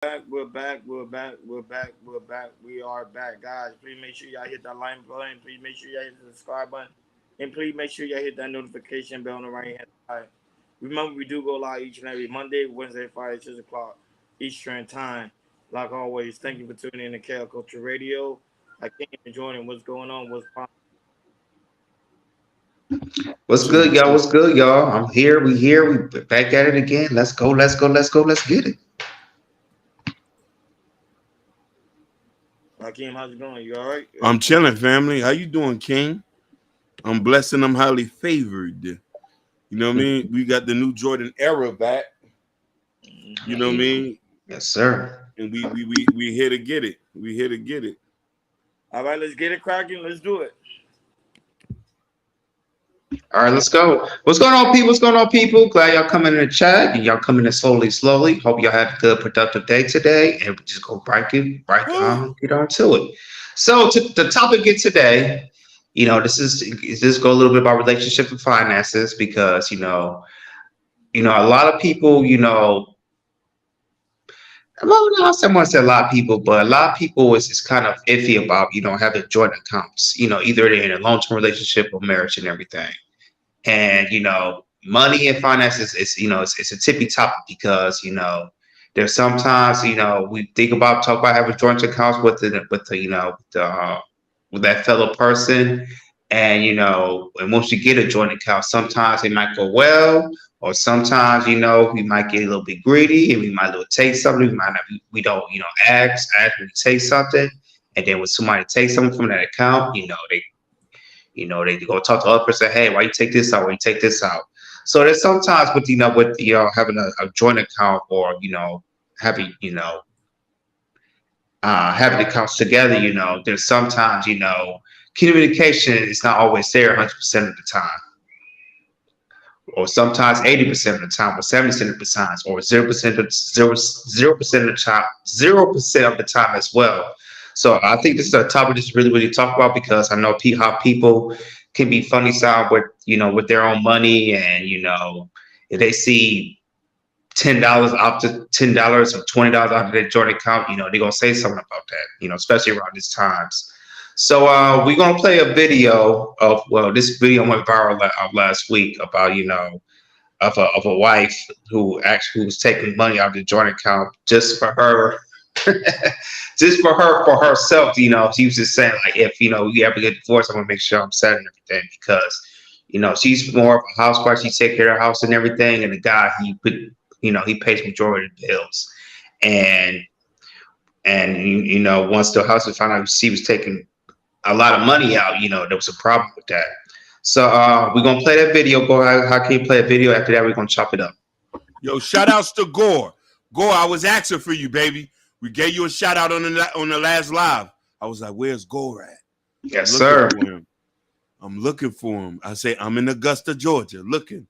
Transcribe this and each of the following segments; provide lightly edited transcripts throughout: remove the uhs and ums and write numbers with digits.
We are back, guys. Please make sure y'all hit that like button. Please make sure y'all hit the subscribe button. And please make sure y'all hit that notification bell on the right hand side. Remember, we do go live each and every Monday, Wednesday, Friday, 6 o'clock Eastern Time. Like always, thank you for tuning in to KL Culture Radio. I can't even join in. What's going on? What's popping? What's good, y'all? What's good, y'all? I'm here. We here. We back at it again. Let's go. Let's go. Let's go. Let's get it. Hakeem, how's it going? You all right? I'm chilling, family. How you doing, King? I'm blessed and I'm highly favored. You know what I mean? We got the new Jordan era back. You know what I mean? Yes, sir. And we here to get it. We here to get it. All right, let's get it cracking. Let's do it. All right, let's go. What's going on, people? What's going on, people? Glad y'all coming in the chat and y'all coming in slowly. Hope y'all have a good, productive day today, and we just go get on to it. So, the topic of today, this go a little bit about relationship and finances because a lot of people, well, someone said a lot of people, but a lot of people is kind of iffy about having joint accounts. Either they're in a long-term relationship or marriage and everything. And money and finances is it's a tippy topic because there's sometimes we talk about having joint accounts with that fellow person, and and once you get a joint account, sometimes it might go well, or sometimes we might get a little bit greedy and we might take something, we might not we don't ask to take something, and then when somebody takes something from that account, they go talk to the other person, hey, why you take this out? Why you take this out? So there's sometimes with having a joint account or having having accounts together, there's sometimes communication is not always there 100% of the time, or sometimes 80% of the time, or 70% of the time, or 0% of 0% of the time, 0% of the time as well. So I think this is a topic to really talk about because I know how people can be funny style with their own money, and if they see $10 out to $10 or $20 out of their joint account, they're gonna say something about that, especially around these times. So we're gonna play a video of this video went viral last week about of a wife who actually was taking money out of the joint account just for her. Just for herself, she was just saying, like, if we ever get divorced, I'm gonna make sure I'm set and everything because she's more of a housewife. She take care of her house and everything, and the guy he pays majority of the bills, and once the husband found out she was taking a lot of money out, there was a problem with that. So we're gonna play that video. Go ahead. How can you play a video? After that, we're gonna chop it up. Yo, shout outs to Gore. Gore, I was asking for you, baby. We gave you a shout out on the last live. I was like, where's Gore at? Yes, sir. I'm looking for him. I say, I'm in Augusta, Georgia, looking.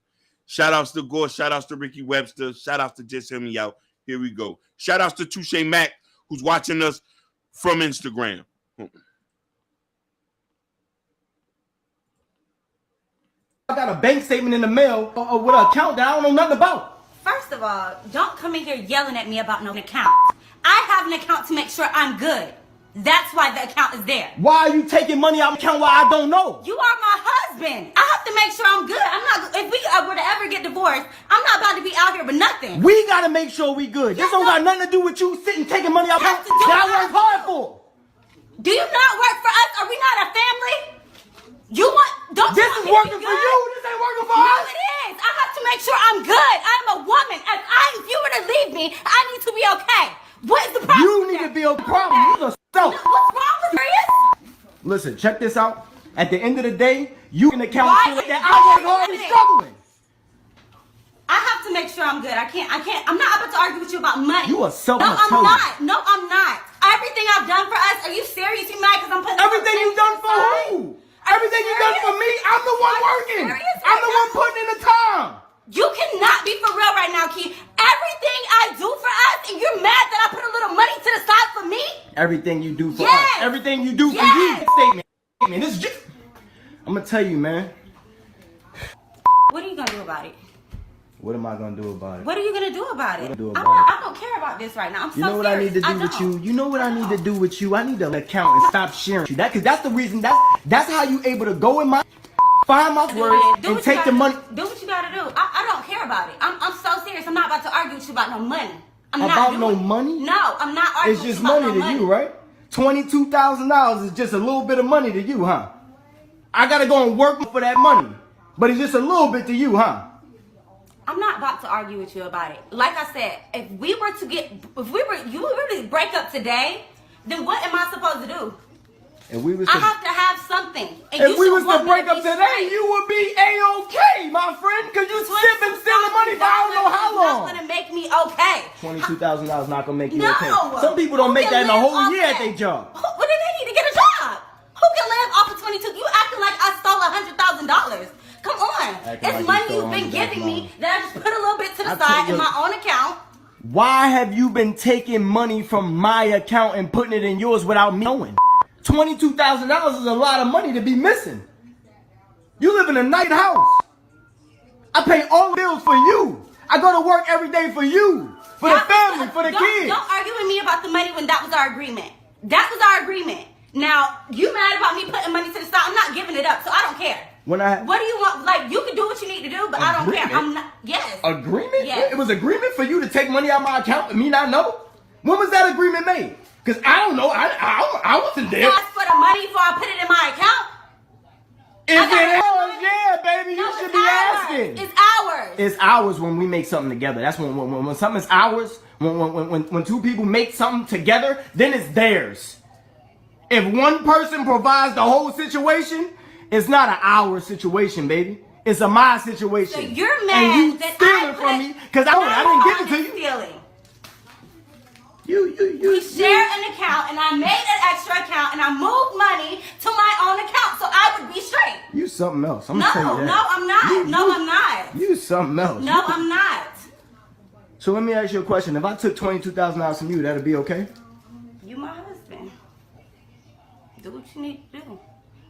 Shout outs to Gore. Shout outs to Ricky Webster. Shout outs to Just Hear Me Out. Here we go. Shout outs to Touche Mac, who's watching us from Instagram. I got a bank statement in the mail with an account that I don't know nothing about. First of all, don't come in here yelling at me about no account. I have an account to make sure I'm good. That's why the account is there. Why are you taking money out of the account while I don't know? You are my husband. I have to make sure I'm good. I'm not. If we were to ever get divorced, I'm not about to be out here with nothing. We gotta make sure we good. This don't got nothing to do with you sitting taking money out of the account that I work hard for. Do you not work for us? Are we not a family? You want? Don't. This is working for you. This ain't working for us. No, it is. I have to make sure I'm good. I'm a woman. If you were to leave me, I need to be okay. What is the problem? You need to be a problem. You're a self. What's wrong with you? Listen, check this out. At the end of the day, you can account for that I work hard and struggling. I have to make sure I'm good. I can't. I'm not about to argue with you about money. You are self. No, I'm not. No, I'm not. Everything I've done for us. Are you serious? You mad because I'm putting everything you've done for who? Everything you've done for me. I'm the one working. I'm the one putting in the time. You cannot be for real right now, Key. Everything I do for us, and you're mad that I put a little money to the side for me? Everything you do for us. Everything you do for you. Statement. This is just... I'm going to tell you, man. What are you going to do about it? What am I gonna do about it? What are you gonna do about it? do I'm about not, it? I don't care about this right now. I'm You so know what I serious. need to do with you? You know what I need to do with you? I need to account and stop sharing you. Cause that's the reason. That's how you able to go in my find my words and take the money. Do what you gotta do. I don't care about it. I'm so serious. I'm not about to argue with you about no money. I'm About not no doing it. money? No, I'm not arguing It's with just you about money no to you, right? $22,000 is just a little bit of money to you, huh? I gotta go and work for that money, but it's just a little bit to you, huh? I'm not about to argue with you about it. Like I said, if you were to break up today, then what am I supposed to do? If we was I to, have to have something. And if we should was to want me break up be today, straight. you would be A-okay, my friend, because you been stealing money for I don't know how long. That's gonna make me okay. $22,000 not gonna make you No. okay. Some people don't Who make can that in a live whole off year at that? their job. What do they need to get a job? Who can live off of 22? You acting like I stole $100,000. Come on. Acting It's like you money stole you've been giving me $100,000. that I just put a little bit to the I side told in you- my own account. Why have you been taking money from my account and putting it in yours without me knowing? $22,000 is a lot of money to be missing. You live in a nice house. I pay all the bills for you. I go to work every day for you, for the family, for the kids. Don't argue with me about the money when that was our agreement. That was our agreement. Now, you mad about me putting money to the side. I'm not giving it up, so I don't care. When I What do you want? Like, you can do what you need to do, but I don't care. Agreement? I'm not. Yes. agreement? Yes. It was agreement for you to take money out of my account and me not know? When was that agreement made? Because I don't know. I wasn't there. Ask for the money before I put it in my account. If I got it it. was, yeah, baby, you No, should it's be ours. asking. It's ours. It's ours when we make something together. That's when something's ours. When two people make something together, then it's theirs. If one person provides the whole situation, it's not an our situation, baby. It's a my situation. So you're mad and you that stealing from me because I didn't give it to you. Stealing. You. We share an account, and I made an extra account, and I moved money to my own account, so I would be straight. You something else. I'm No, gonna tell you that. no, I'm not. No, I'm not. You something else. No, I'm not. So let me ask you a question. If I took $22,000 from you, that'd be okay? You my husband. Do what you need to do.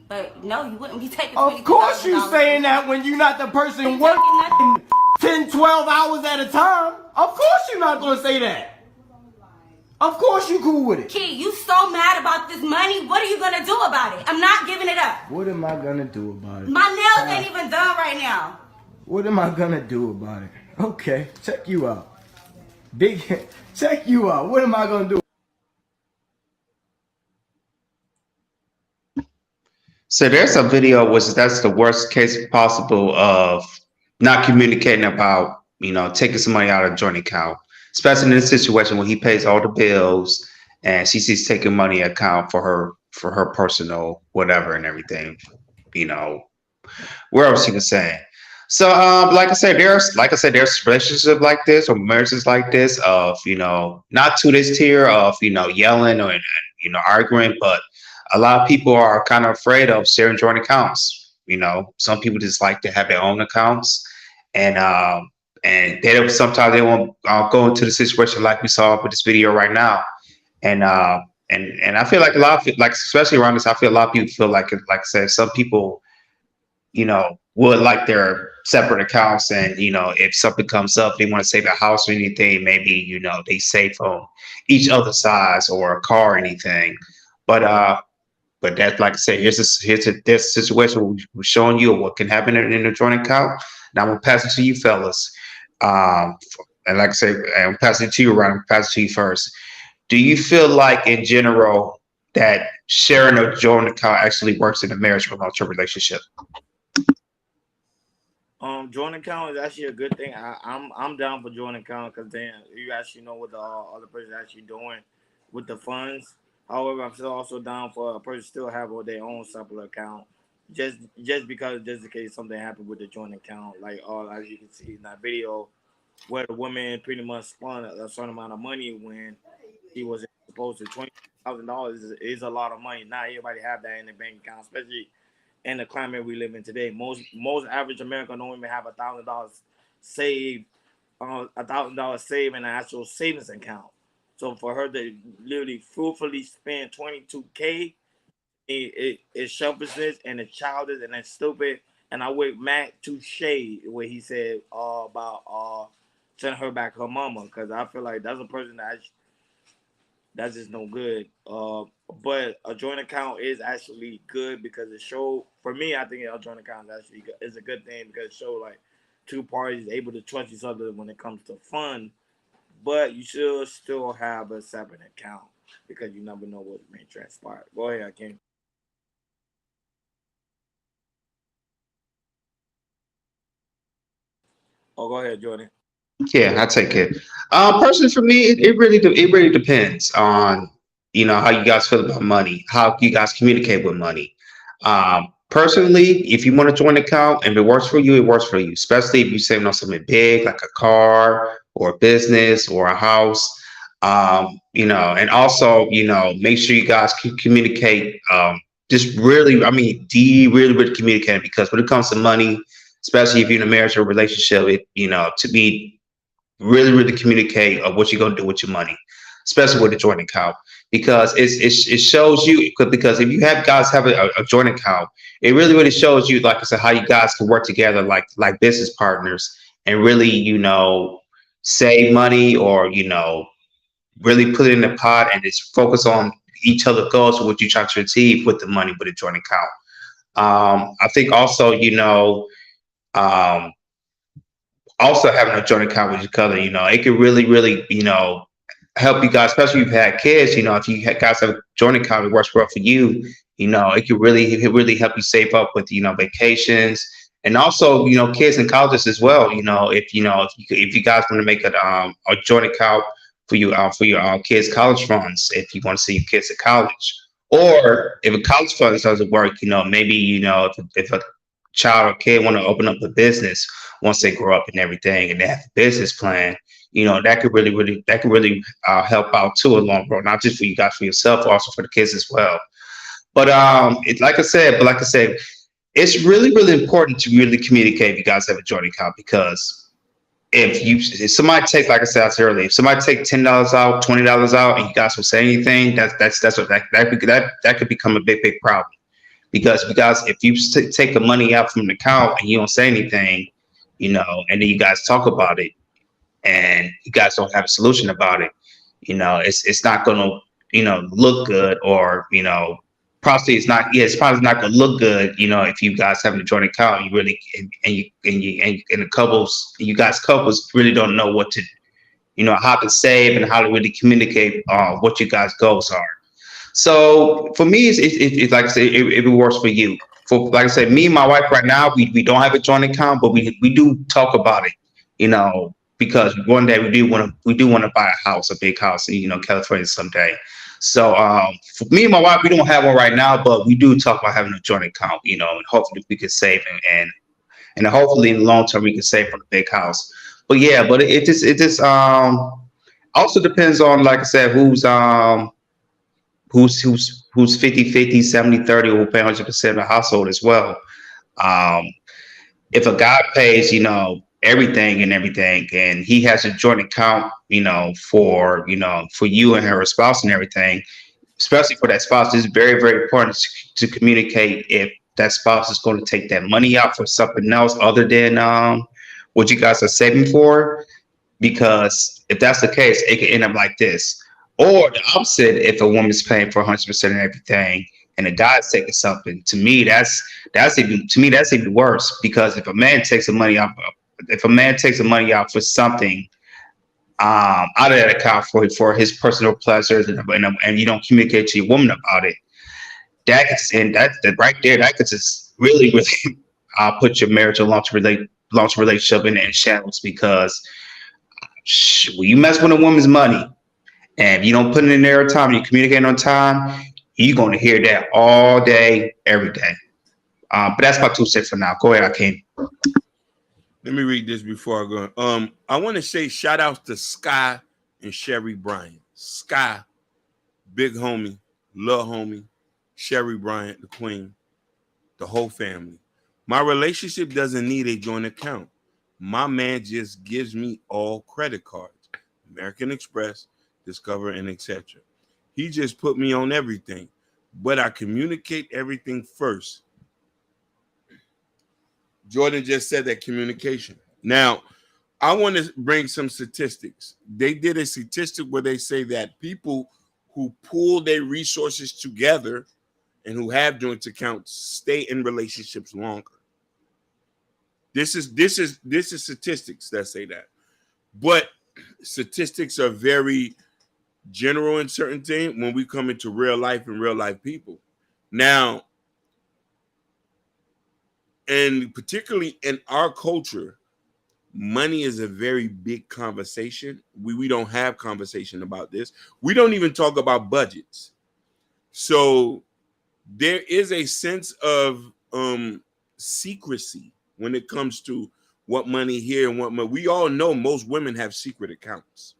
But no, you wouldn't be taking Of course you $22,000. saying that when you're not the person Ain't working taking nothing. 10, 12 hours at a time. Of course you're not going to say that. Of course you cool with it. Key, you so mad about this money. What are you gonna do about it? I'm not giving it up. What am I going to do about it? My nails ain't even done right now. What am I going to do about it? Okay, check you out. Check you out. What am I going to do? So there's a video which that's the worst case possible of not communicating about, taking some money out of a joint account, especially in this situation when he pays all the bills and she's taking money account for her personal whatever and everything, where else you can say. So like I said, there's relationships like this or marriages like this of, not to this tier of, yelling or arguing, but a lot of people are kind of afraid of sharing joint accounts. Some people just like to have their own accounts, and they don't, sometimes they won't go into the situation like we saw with this video right now. And I feel like a lot of especially around this, I feel a lot of people feel like I said, some people, would like their separate accounts, and if something comes up, they want to save a house or anything, maybe they save on each other's size or a car or anything, but that, like I said, here's this situation we're showing you what can happen in a joint account. Now I'm gonna pass it to you, fellas. And like I said, I'm passing it to you, Ryan. I'm passing it to you first. Do you feel like, in general, that sharing a joint account actually works in a marriage or long-term relationship? Joint account is actually a good thing. I'm down for joint account because then you actually know what the other person is actually doing with the funds. However, I'm still also down for a person still have their own separate account, just because in case something happened with the joint account, like as you can see in that video, where the woman pretty much spent a certain amount of money when he was supposed to. $20,000 is a lot of money. Not everybody have that in their bank account, especially in the climate we live in today. Most average American don't even have $1,000 saved, $1,000 saved in an actual savings account. So for her to literally fruitfully spend $22K, it's selfishness and it's childish and it's stupid. and I with Matt Touche where he said about send her back her mama, because I feel like that's a person that's just no good. But a joint account is actually good because it show, for me, I think a joint account is a good thing because it show like two parties able to trust each other when it comes to fun. But you should still have a separate account because you never know what may transpire. Go ahead, Hakeem. Oh, go ahead, Jordan. Yeah, I take it. Personally, for me, it really depends on how you guys feel about money, how you guys communicate with money. Personally, if you want to join an account and it works for you, it works for you. Especially if you're saving on something big like a car or a business or a house. And also, make sure you guys can communicate. Just really, I mean, really, really communicate, because when it comes to money, especially if you're in a marriage or relationship, to be really, really communicate of what you're going to do with your money, especially with a joint account, because it shows you, because if you have guys have a joint account, it really, really shows you, like I said, how you guys can work together like business partners and really, save money, or, really put it in the pot and just focus on each other goals, what you try to achieve with the money with a joint account. I think also, um, also having a joint account with each other, it could really, really, help you guys, especially if you've had kids. If you guys have a joint account, it works well for you. It could really help you save up with, vacations, and also, kids in colleges as well. If you guys want to make a joint account for your kids' college funds, if you want to see your kids at college, or if a college fund doesn't work, maybe if a child or kid want to open up a business once they grow up and everything, and they have a business plan, that could really help out too in the long run, not just for you guys, for yourself, also for the kids as well. But like I said, it's really, really important to really communicate if you guys have a joint account, because if somebody take, like I said earlier, if somebody take $10 out, $20 out, and you guys don't say anything, that could become a big problem. Because if you take the money out from the account and you don't say anything, and then you guys talk about it and you guys don't have a solution about it, it's not going to, look good, or, probably it's probably not going to look good, if you guys have a joint account, you really, and the couples really don't know what to, how to save and how to really communicate what you guys' goals are. So for me, it's like I said, it works for you. For, like I said, me and my wife right now, we don't have a joint account, but we do talk about it, because one day we do want to buy a big house in, California someday. So for me and my wife, we don't have one right now, but we do talk about having a joint account, and hopefully we can save, and hopefully in the long term we can save for the big house. But yeah, but it just also depends on, like I said, who's 50-50, 70-30, or who pay 100% of the household as well. Um, if a guy pays, everything and he has a joint account, for you and her spouse and everything, especially for that spouse, it's very, very important to communicate if that spouse is going to take that money out for something else other than what you guys are saving for. Because if that's the case, it could end up like this. Or the opposite, if a woman's paying for 100% of everything and the guy's taking something, to me that's even worse. Because if a man takes the money out, for something out of that account for his personal pleasures, and you don't communicate to your woman about it, that right there, that could just really, really put your marriage or long-term relationship in shambles. Because when you mess with a woman's money, and if you don't put it in there on time, you communicate on time, you're going to hear that all day, every day. But that's my 2 cents for now. Go ahead, Akeem. Let me read this before I go. I want to say shout outs to Sky and Sherry Bryant. Sky, big homie, little homie. Sherry Bryant, the queen, the whole family. My relationship doesn't need a joint account. My man just gives me all credit cards, American Express, Discover, and etc. He just put me on everything, but I communicate everything first. Jordan just said that communication. Now, I want to bring some statistics. They did a statistic where they say that people who pool their resources together and who have joint accounts stay in relationships longer. This is statistics that say that. But statistics are very general in certain things when we come into real life and real life people. Now, and particularly in our culture, money is a very big conversation. We don't have conversation about this. We don't even talk about budgets. So there is a sense of secrecy when it comes to what money here and what money. We all know most women have secret accounts.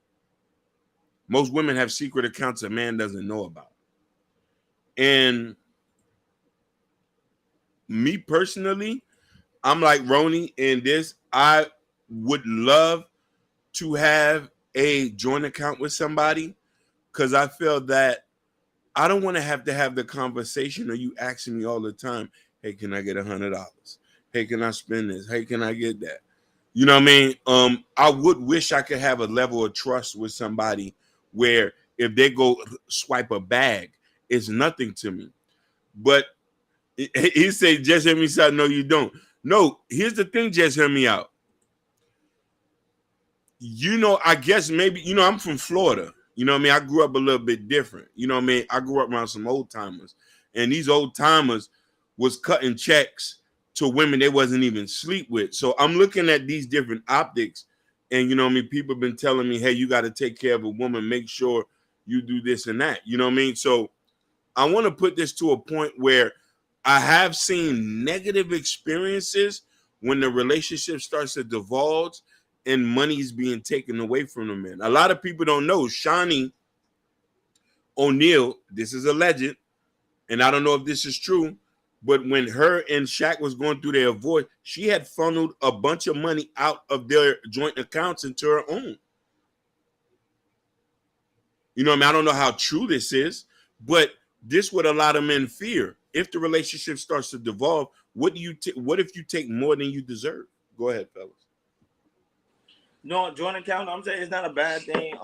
Most women have secret accounts a man doesn't know about. And me personally, I'm like Roni in this. I would love to have a joint account with somebody because I feel that I don't want to have the conversation of you asking me all the time, hey, can I get $100? Hey, can I spend this? Hey, can I get that? You know what I mean? I would wish I could have a level of trust with somebody where if they go swipe a bag, it's nothing to me. But he said, just hear me out. No, you don't. No, here's the thing, just hear me out. You know, I guess maybe, you know, I'm from Florida. You know what I mean? I grew up a little bit different. You know what I mean? I grew up around some old timers. And these old timers was cutting checks to women they wasn't even sleep with. So I'm looking at these different optics. And, you know what I mean? People have been telling me, hey, you got to take care of a woman. Make sure you do this and that. You know what I mean? So I want to put this to a point where I have seen negative experiences when the relationship starts to divulge and money is being taken away from the men. A lot of people don't know Shani O'Neal, this is alleged, and I don't know if this is true, but when her and Shaq was going through their divorce, she had funneled a bunch of money out of their joint accounts into her own. You know what I mean? I don't know how true this is, but this what a lot of men fear. If the relationship starts to devolve, what if you take more than you deserve? Go ahead, fellas. No, joint account, I'm saying it's not a bad thing.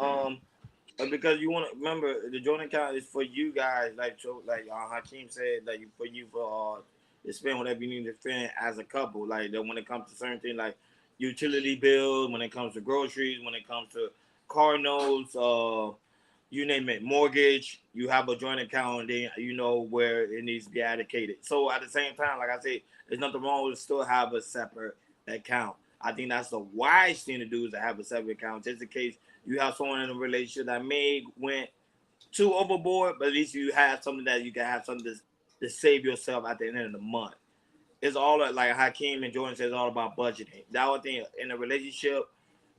Because you want to remember the joint account is for you guys, like Hakeem said, like for you to spend whatever you need to spend as a couple. Like that when it comes to certain things like utility bills, when it comes to groceries, when it comes to car notes, you name it, mortgage, you have a joint account, and then you know where it needs to be allocated. So at the same time, like I said, there's nothing wrong with still have a separate account. I think that's the wise thing to do is to have a separate account, just in case you have someone in a relationship that may went too overboard, but at least you have something that you can have something to save yourself at the end of the month. It's all like Hakeem and Jordan says, all about budgeting. That one thing in a relationship,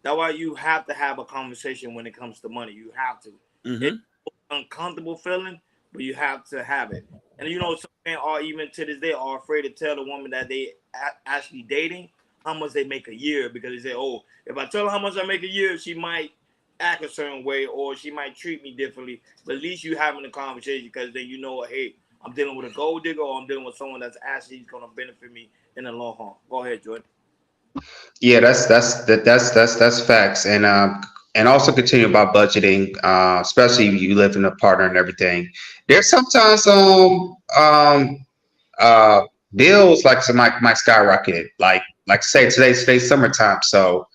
that's why you have to have a conversation when it comes to money. You have to. Mm-hmm. It's an uncomfortable feeling, but you have to have it. And you know, some men are even to this day are afraid to tell the woman that they actually dating how much they make a year, because they say, oh, if I tell her how much I make a year, she might act a certain way or she might treat me differently. But at least you having a conversation, because then you know, hey, I'm dealing with a gold digger or I'm dealing with someone that's actually going to benefit me in the long haul. Go ahead, Jordan. Yeah, that's facts, and also continue about budgeting, especially if you live in a partner and everything. There's sometimes bills like some might skyrocket. Like say today's summertime, so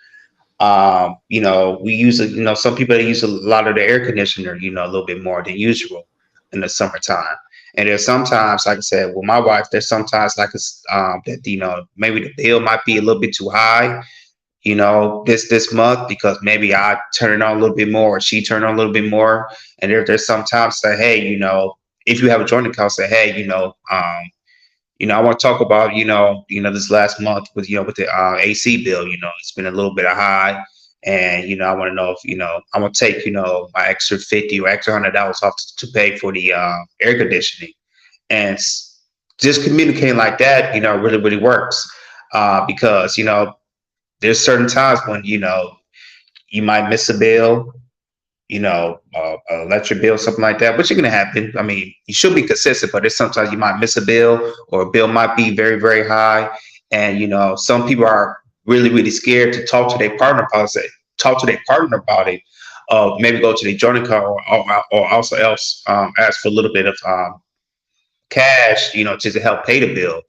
you know, we use it. You know, some people use a lot of the air conditioner, you know, a little bit more than usual in the summertime. And there's sometimes, like I said, with my wife, there's sometimes like that, you know, maybe the bill might be a little bit too high, you know, this month, because maybe I turn it on a little bit more or she turned on a little bit more. And there's sometimes say, hey, you know, if you have a joint account, say, hey, you know, I want to talk about, you know, this last month with the AC bill, you know, it's been a little bit high. And, you know, I want to know if, you know, I'm going to take, you know, my extra $50 or extra $100 off to pay for the air conditioning. And just communicating like that, you know, really, really works. Because, you know, there's certain times when, you know, you might miss a bill, you know, electric bill, something like that, which is going to happen. I mean, you should be consistent, but there's sometimes you might miss a bill or a bill might be very, very high. And some people are really, really scared to talk to their partner about it. Talk to their partner about it. Maybe go to the joint account, or also else ask for a little bit of cash, just to help pay the bill.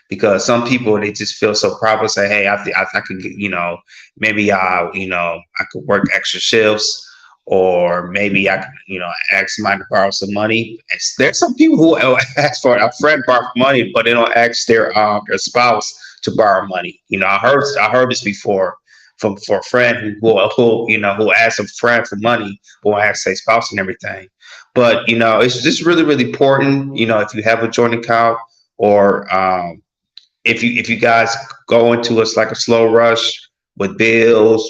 Because some people, they just feel so proud and say, hey, I can get, maybe I could work extra shifts, or maybe I can, ask somebody to borrow some money. There's some people who ask for a friend borrow money, but they don't ask their spouse to borrow money. I heard this before from for a friend who asked a friend for money, who asked their spouse and everything. But it's just really, really important. If you have a joint account, or if you guys go into us like a slow rush with bills,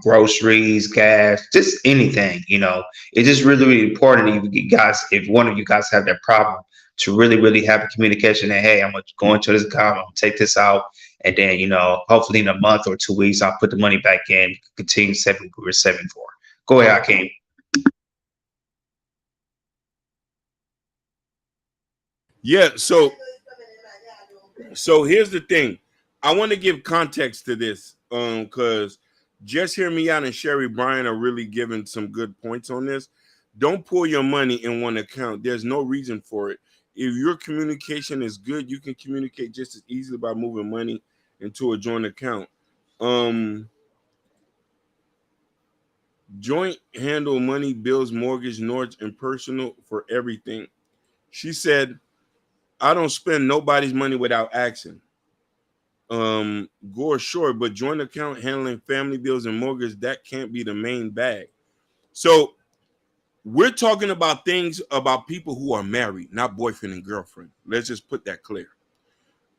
groceries, gas, just anything, it's just really, really important. If one of you guys have that problem, to really, really have a communication that, hey, I'm gonna go into this account, I'm gonna take this out, and then hopefully in a month or 2 weeks, I'll put the money back in, continue saving we're saving for. Go ahead, Hakeem. Yeah, so here's the thing. I want to give context to this, because Just Hear Me Out and Sherry Bryan are really giving some good points on this. Don't pour your money in one account. There's no reason for it. If your communication is good, you can communicate just as easily by moving money into a joint account. Joint handle money, bills, mortgage, Norge, and personal for everything. She said, I don't spend nobody's money without asking. Gore, sure, but joint account handling family bills and mortgage, that can't be the main bag. So we're talking about things about people who are married, not boyfriend and girlfriend. Let's just put that clear.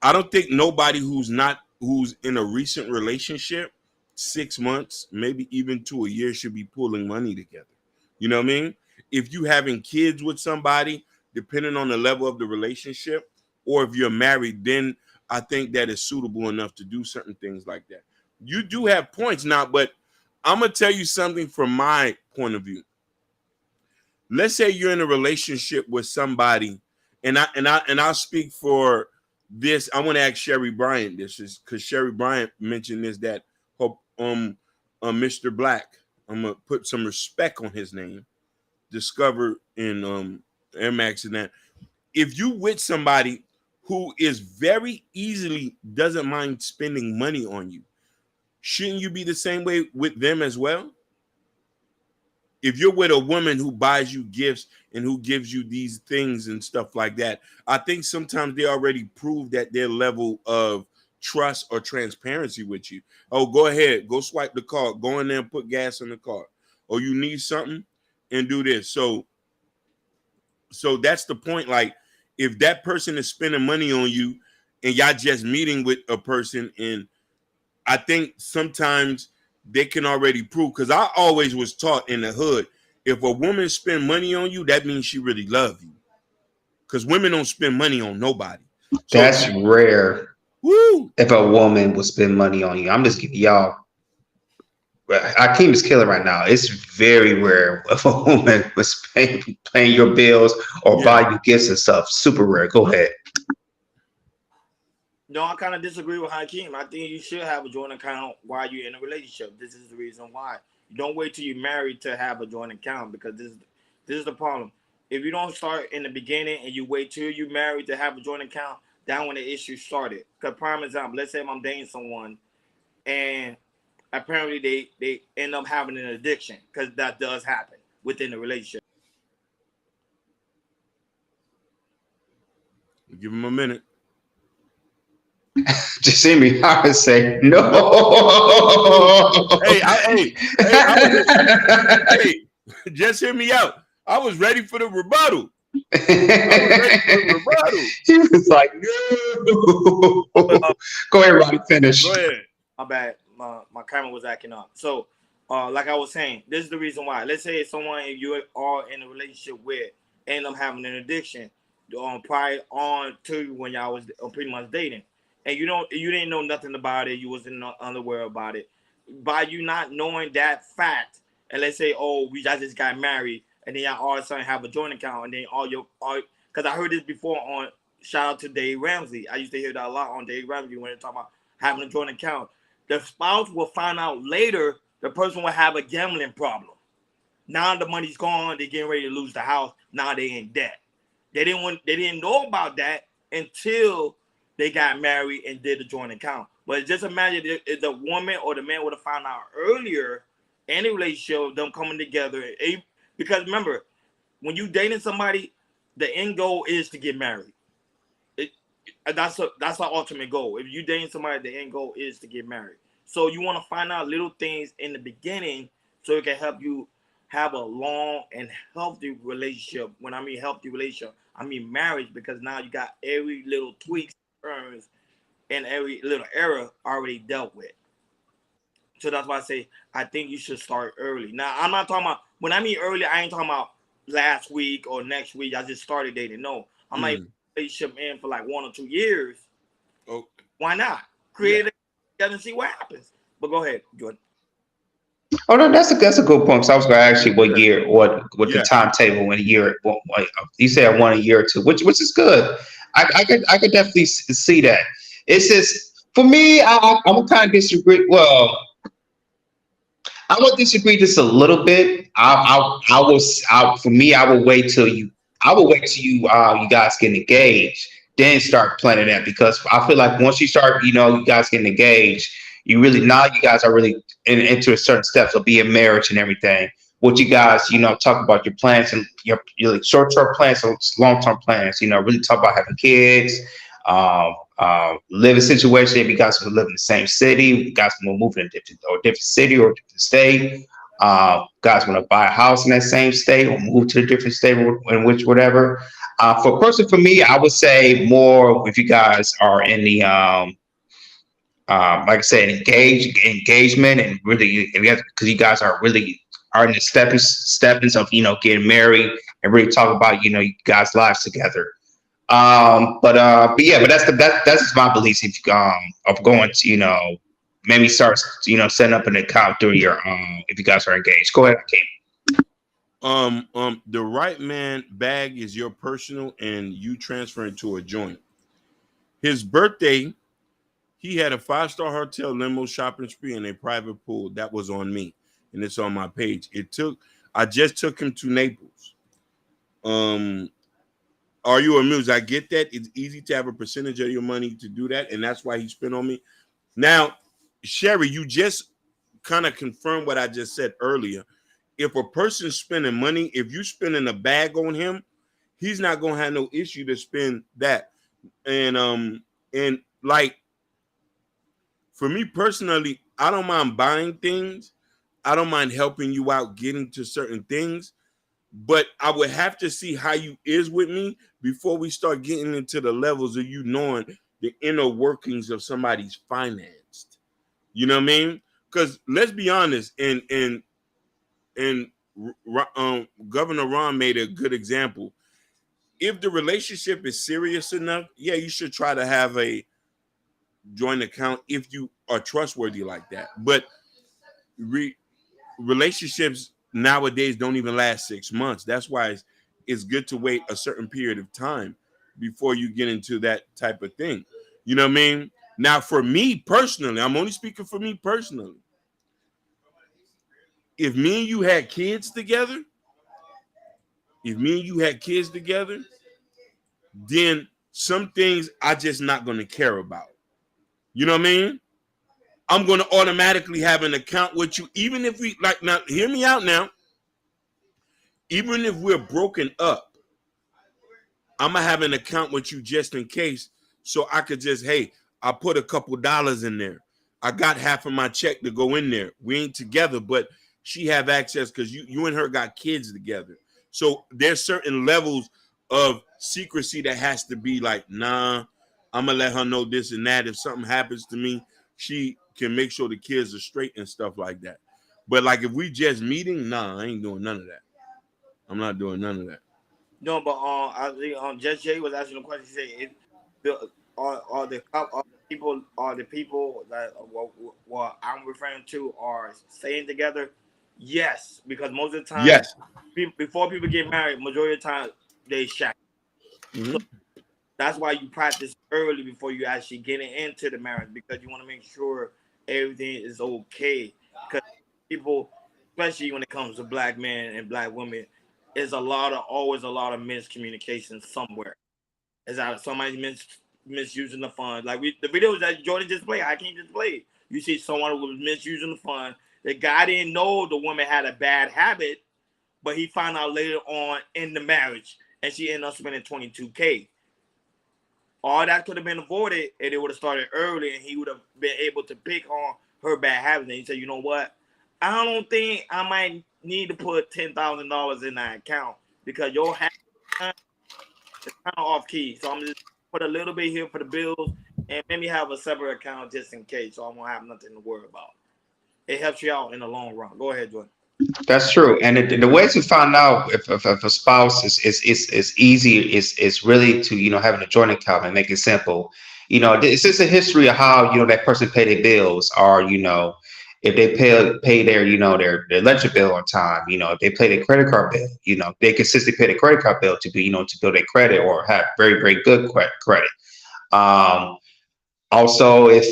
I don't think nobody who's in a recent relationship, 6 months, maybe even to a year, should be pulling money together. You know what I mean? If you having kids with somebody, depending on the level of the relationship, or if you're married, then I think that is suitable enough to do certain things like that. You do have points now, but I'm gonna tell you something from my point of view. Let's say you're in a relationship with somebody, and I'll speak for this. I want to ask Sherry Bryan this, is because Sherry Bryan mentioned this, that Mr. Black, I'm gonna put some respect on his name, discovered in Air Max, and that if you with somebody who is very easily doesn't mind spending money on you, shouldn't you be the same way with them as well? If you're with a woman who buys you gifts and who gives you these things and stuff like that, I think sometimes they already prove that their level of trust or transparency with you. Oh, go ahead, go swipe the card, go in there and put gas in the car. Or you need something and do this. So that's the point. Like, if that person is spending money on you and y'all just meeting with a person, and I think sometimes they can already prove, because I always was taught in the hood, if a woman spend money on you, that means she really love you. Because women don't spend money on nobody. So That's rare. Woo! If a woman would spend money on you, I'm just giving y'all. Hakeem is killing right now. It's very rare if a woman was paying your bills or buy you gifts and stuff. Super rare. Go ahead. No, I kind of disagree with Hakeem. I think you should have a joint account while you're in a relationship. This is the reason why. You don't wait till you're married to have a joint account, because this is the problem. If you don't start in the beginning and you wait till you're married to have a joint account, that's when the issue started. Because prime example, let's say I'm dating someone and apparently they end up having an addiction, because that does happen within the relationship. Give him a minute. Just see me. I would say no. Hey, just hear me out. I was ready for the rebuttal. He was like, no. Go ahead, Roddy. Finish. Go ahead. My bad. My camera was acting up. So, like I was saying, this is the reason why. Let's say someone you are in a relationship with end up having an addiction, prior on to when y'all was pretty much dating, and you didn't know nothing about it. You wasn't unaware about it. By you not knowing that fact, and let's say, oh, I just got married, and then y'all all of a sudden have a joint account, and then because I heard this before shout out to Dave Ramsey. I used to hear that a lot on Dave Ramsey when they talk about having a joint account. The spouse will find out later the person will have a gambling problem. Now the money's gone. They're getting ready to lose the house. Now they in debt. They didn't know about that until they got married and did the joint account. But just imagine if the woman or the man would have found out earlier in a relationship, them coming together. Because remember, when you dating somebody, the end goal is to get married. That's our ultimate goal. If you dating somebody, the end goal is to get married. So you want to find out little things in the beginning so it can help you have a long and healthy relationship. When I mean healthy relationship, I mean marriage, because now you got every little tweaks, turns, and every little error already dealt with. So that's why I say I think you should start early. Now, I'm not talking about, when I mean early, I ain't talking about last week or next week. I just started dating. No, I'm like relationship in for like 1 or 2 years. Oh, Why not? Create it together and see what happens. But go ahead, Jordan. Oh no, that's a good point. So I was going to ask you what year, what the timetable in a year. You said 1 year or 2, which is good. I could definitely see that. It's just for me, I would kind of disagree. Well, I would disagree just a little bit. For me, I would wait till you. I would wait till you guys get engaged, then start planning that, because I feel like once you start, you guys getting engaged, you guys are really into a certain steps of being marriage and everything. What you guys, talk about your plans and your like short-term plans or long-term plans. Really talk about having kids, living situation. If you guys will live in the same city, you guys will move in a different city or a different state. Guys want to buy a house in that same state or move to a different state, in which whatever. For me, I would say more if you guys are in the like I said, engagement, and really, because you guys are really in the steppings of getting married and really talk about you guys' lives together. But that's just my beliefs. If of going to maybe start setting up an account during your if you guys are engaged. Go ahead, Keith. The right man bag is your personal, and you transferring to a joint. His birthday, he had a 5-star hotel, limo, shopping spree, and a private pool. That was on me, and it's on my page. I just took him to Naples. Are you amused? I get that. It's easy to have a percentage of your money to do that, and that's why he spent on me. Now, Sherry, you just kind of confirmed what I just said earlier. If a person's spending money, if you're spending a bag on him, he's not gonna have no issue to spend that. And like for me personally, I don't mind buying things. I don't mind helping you out getting to certain things, but I would have to see how you is with me before we start getting into the levels of you knowing the inner workings of somebody's financed. You know what I mean? Because let's be honest, and Governor Ron made a good example. If the relationship is serious enough, yeah, you should try to have a joint account if you are trustworthy like that. But relationships nowadays don't even last 6 months. That's why it's good to wait a certain period of time before you get into that type of thing. You know what I mean? Now, for me personally, I'm only speaking for me personally. If me and you had kids together, then some things I just not going to care about. You know what I mean? I'm going to automatically have an account with you, even if we like. Now, hear me out now. Even if we're broken up, I'm gonna have an account with you just in case, so I could just, hey, I put a couple dollars in there. I got half of my check to go in there. We ain't together, but she have access because you and her got kids together. So there's certain levels of secrecy that has to be like, nah, I'm gonna let her know this and that. If something happens to me, she can make sure the kids are straight and stuff like that. But like if we just meeting, nah, I ain't doing none of that. I'm not doing none of that. No, but I think Just Jay was asking the question. He said, are the people that what I'm referring to are staying together? Yes, because most of the time, yes, before people get married, majority of the time they shack. Mm-hmm. That's why you practice early before you actually get into the marriage, because you want to make sure everything is okay. Because people, especially when it comes to black men and black women, is always a lot of miscommunication somewhere. Is that somebody misusing the funds? Like the videos that Jordan just played, I can't just play. You see someone who was misusing the fund. The guy didn't know the woman had a bad habit, but he found out later on in the marriage, and she ended up spending $22K. All that could have been avoided, and it would have started early, and he would have been able to pick on her bad habits. And he said, you know what? I don't think I might need to put $10,000 in that account because your habit is kind of off key. So I'm just put a little bit here for the bills and maybe have a separate account just in case, so I won't have nothing to worry about. It helps you out in the long run. Go ahead, Jordan. That's true. And the way to find out if a spouse is easy is really to, having a joint account and make it simple. It's just a history of how, that person pay their bills, or, if they pay their, their electric bill on time, if they pay their credit card bill, they consistently pay their credit card bill to be, to build their credit or have very, very good credit. Also, if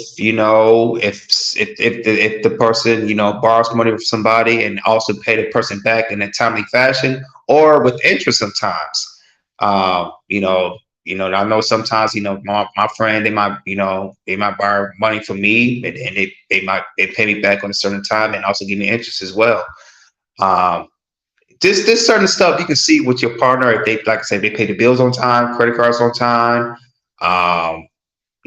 the person borrows money from somebody and also pay the person back in a timely fashion or with interest sometimes. I know sometimes my friend, they might borrow money from me, and they pay me back on a certain time and also give me interest as well. This certain stuff you can see with your partner if they, like I said, they pay the bills on time, credit cards on time.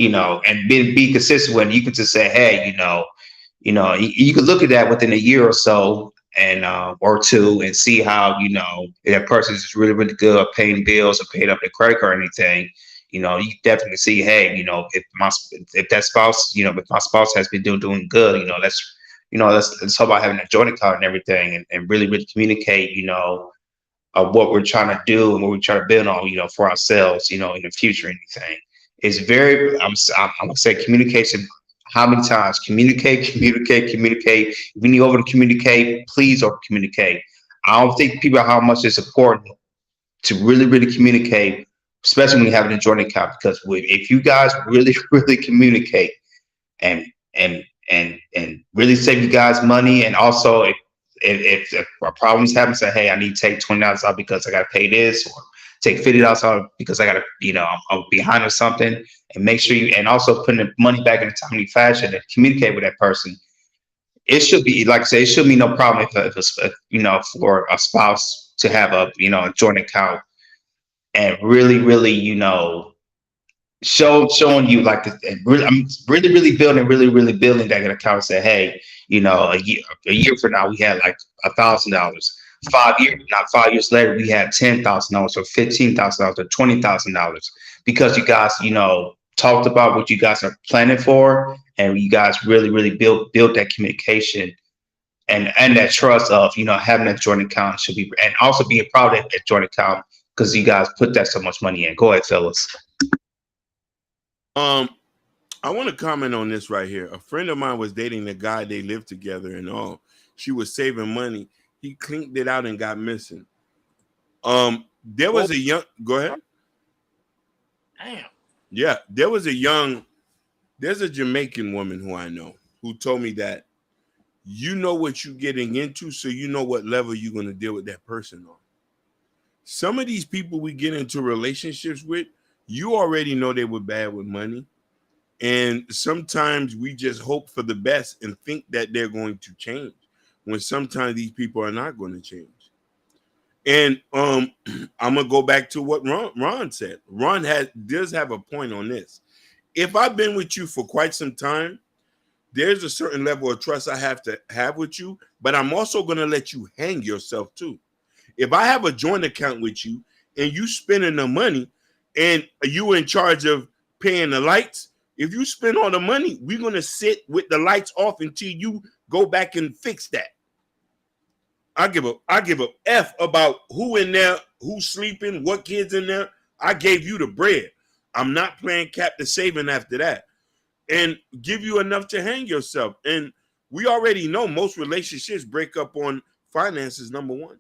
And be consistent when you can just say, hey, you can look at that within a year or so and or two and see how, if that person is really, really good at paying bills or paying up their credit card or anything. You definitely see, hey, if that spouse, if my spouse has been doing good, let's talk about having a joint account and everything, and really, really communicate, what we're trying to do and what we're trying to build on, for ourselves, in the future, anything. It's very, I'm gonna say communication. How many times? Communicate. If you need over to communicate, please over communicate. I don't think people how much it's important to really, really communicate, especially when you're having a joint account, because if you guys really, really communicate and really save you guys money, and also if a problem's happen, say, hey, I need to take $20 out because I got to pay this, or take $50 out because I got to, I'm behind or something, and make sure and also putting the money back in a timely fashion and communicate with that person. It should be, like I say, it should be no problem if it's, for a spouse to have a joint account and really, really, showing you like I'm really building that account and say, hey, a year from now we had like $1,000. 5 years later we had $10,000 or $15,000 or $20,000, because you guys talked about what you guys are planning for, and you guys really, really build that communication and that trust of having that joint account should be, and also being proud of that joint account because you guys put that so much money in. Go ahead, Phyllis. I want to comment on this right here. A friend of mine was dating a guy, they lived together and all. She was saving money. He cleaned it out and got missing. There was go ahead. Damn. Yeah, there's a Jamaican woman who I know who told me that you know what you're getting into, so you know what level you're going to deal with that person on. Some of these people we get into relationships with, you already know they were bad with money. And sometimes we just hope for the best and think that they're going to change, when sometimes these people are not going to change. And I'm going to go back to what Ron said. Ron does have a point on this. If I've been with you for quite some time, there's a certain level of trust I have to have with you, but I'm also going to let you hang yourself too. If I have a joint account with you and you spending the money and you in charge of paying the lights, if you spend all the money, we're going to sit with the lights off until you go back and fix that. I give a F about who in there, who's sleeping, what kids in there. I gave you the bread. I'm not playing Captain Saving after that. And give you enough to hang yourself. And we already know most relationships break up on finances, number one.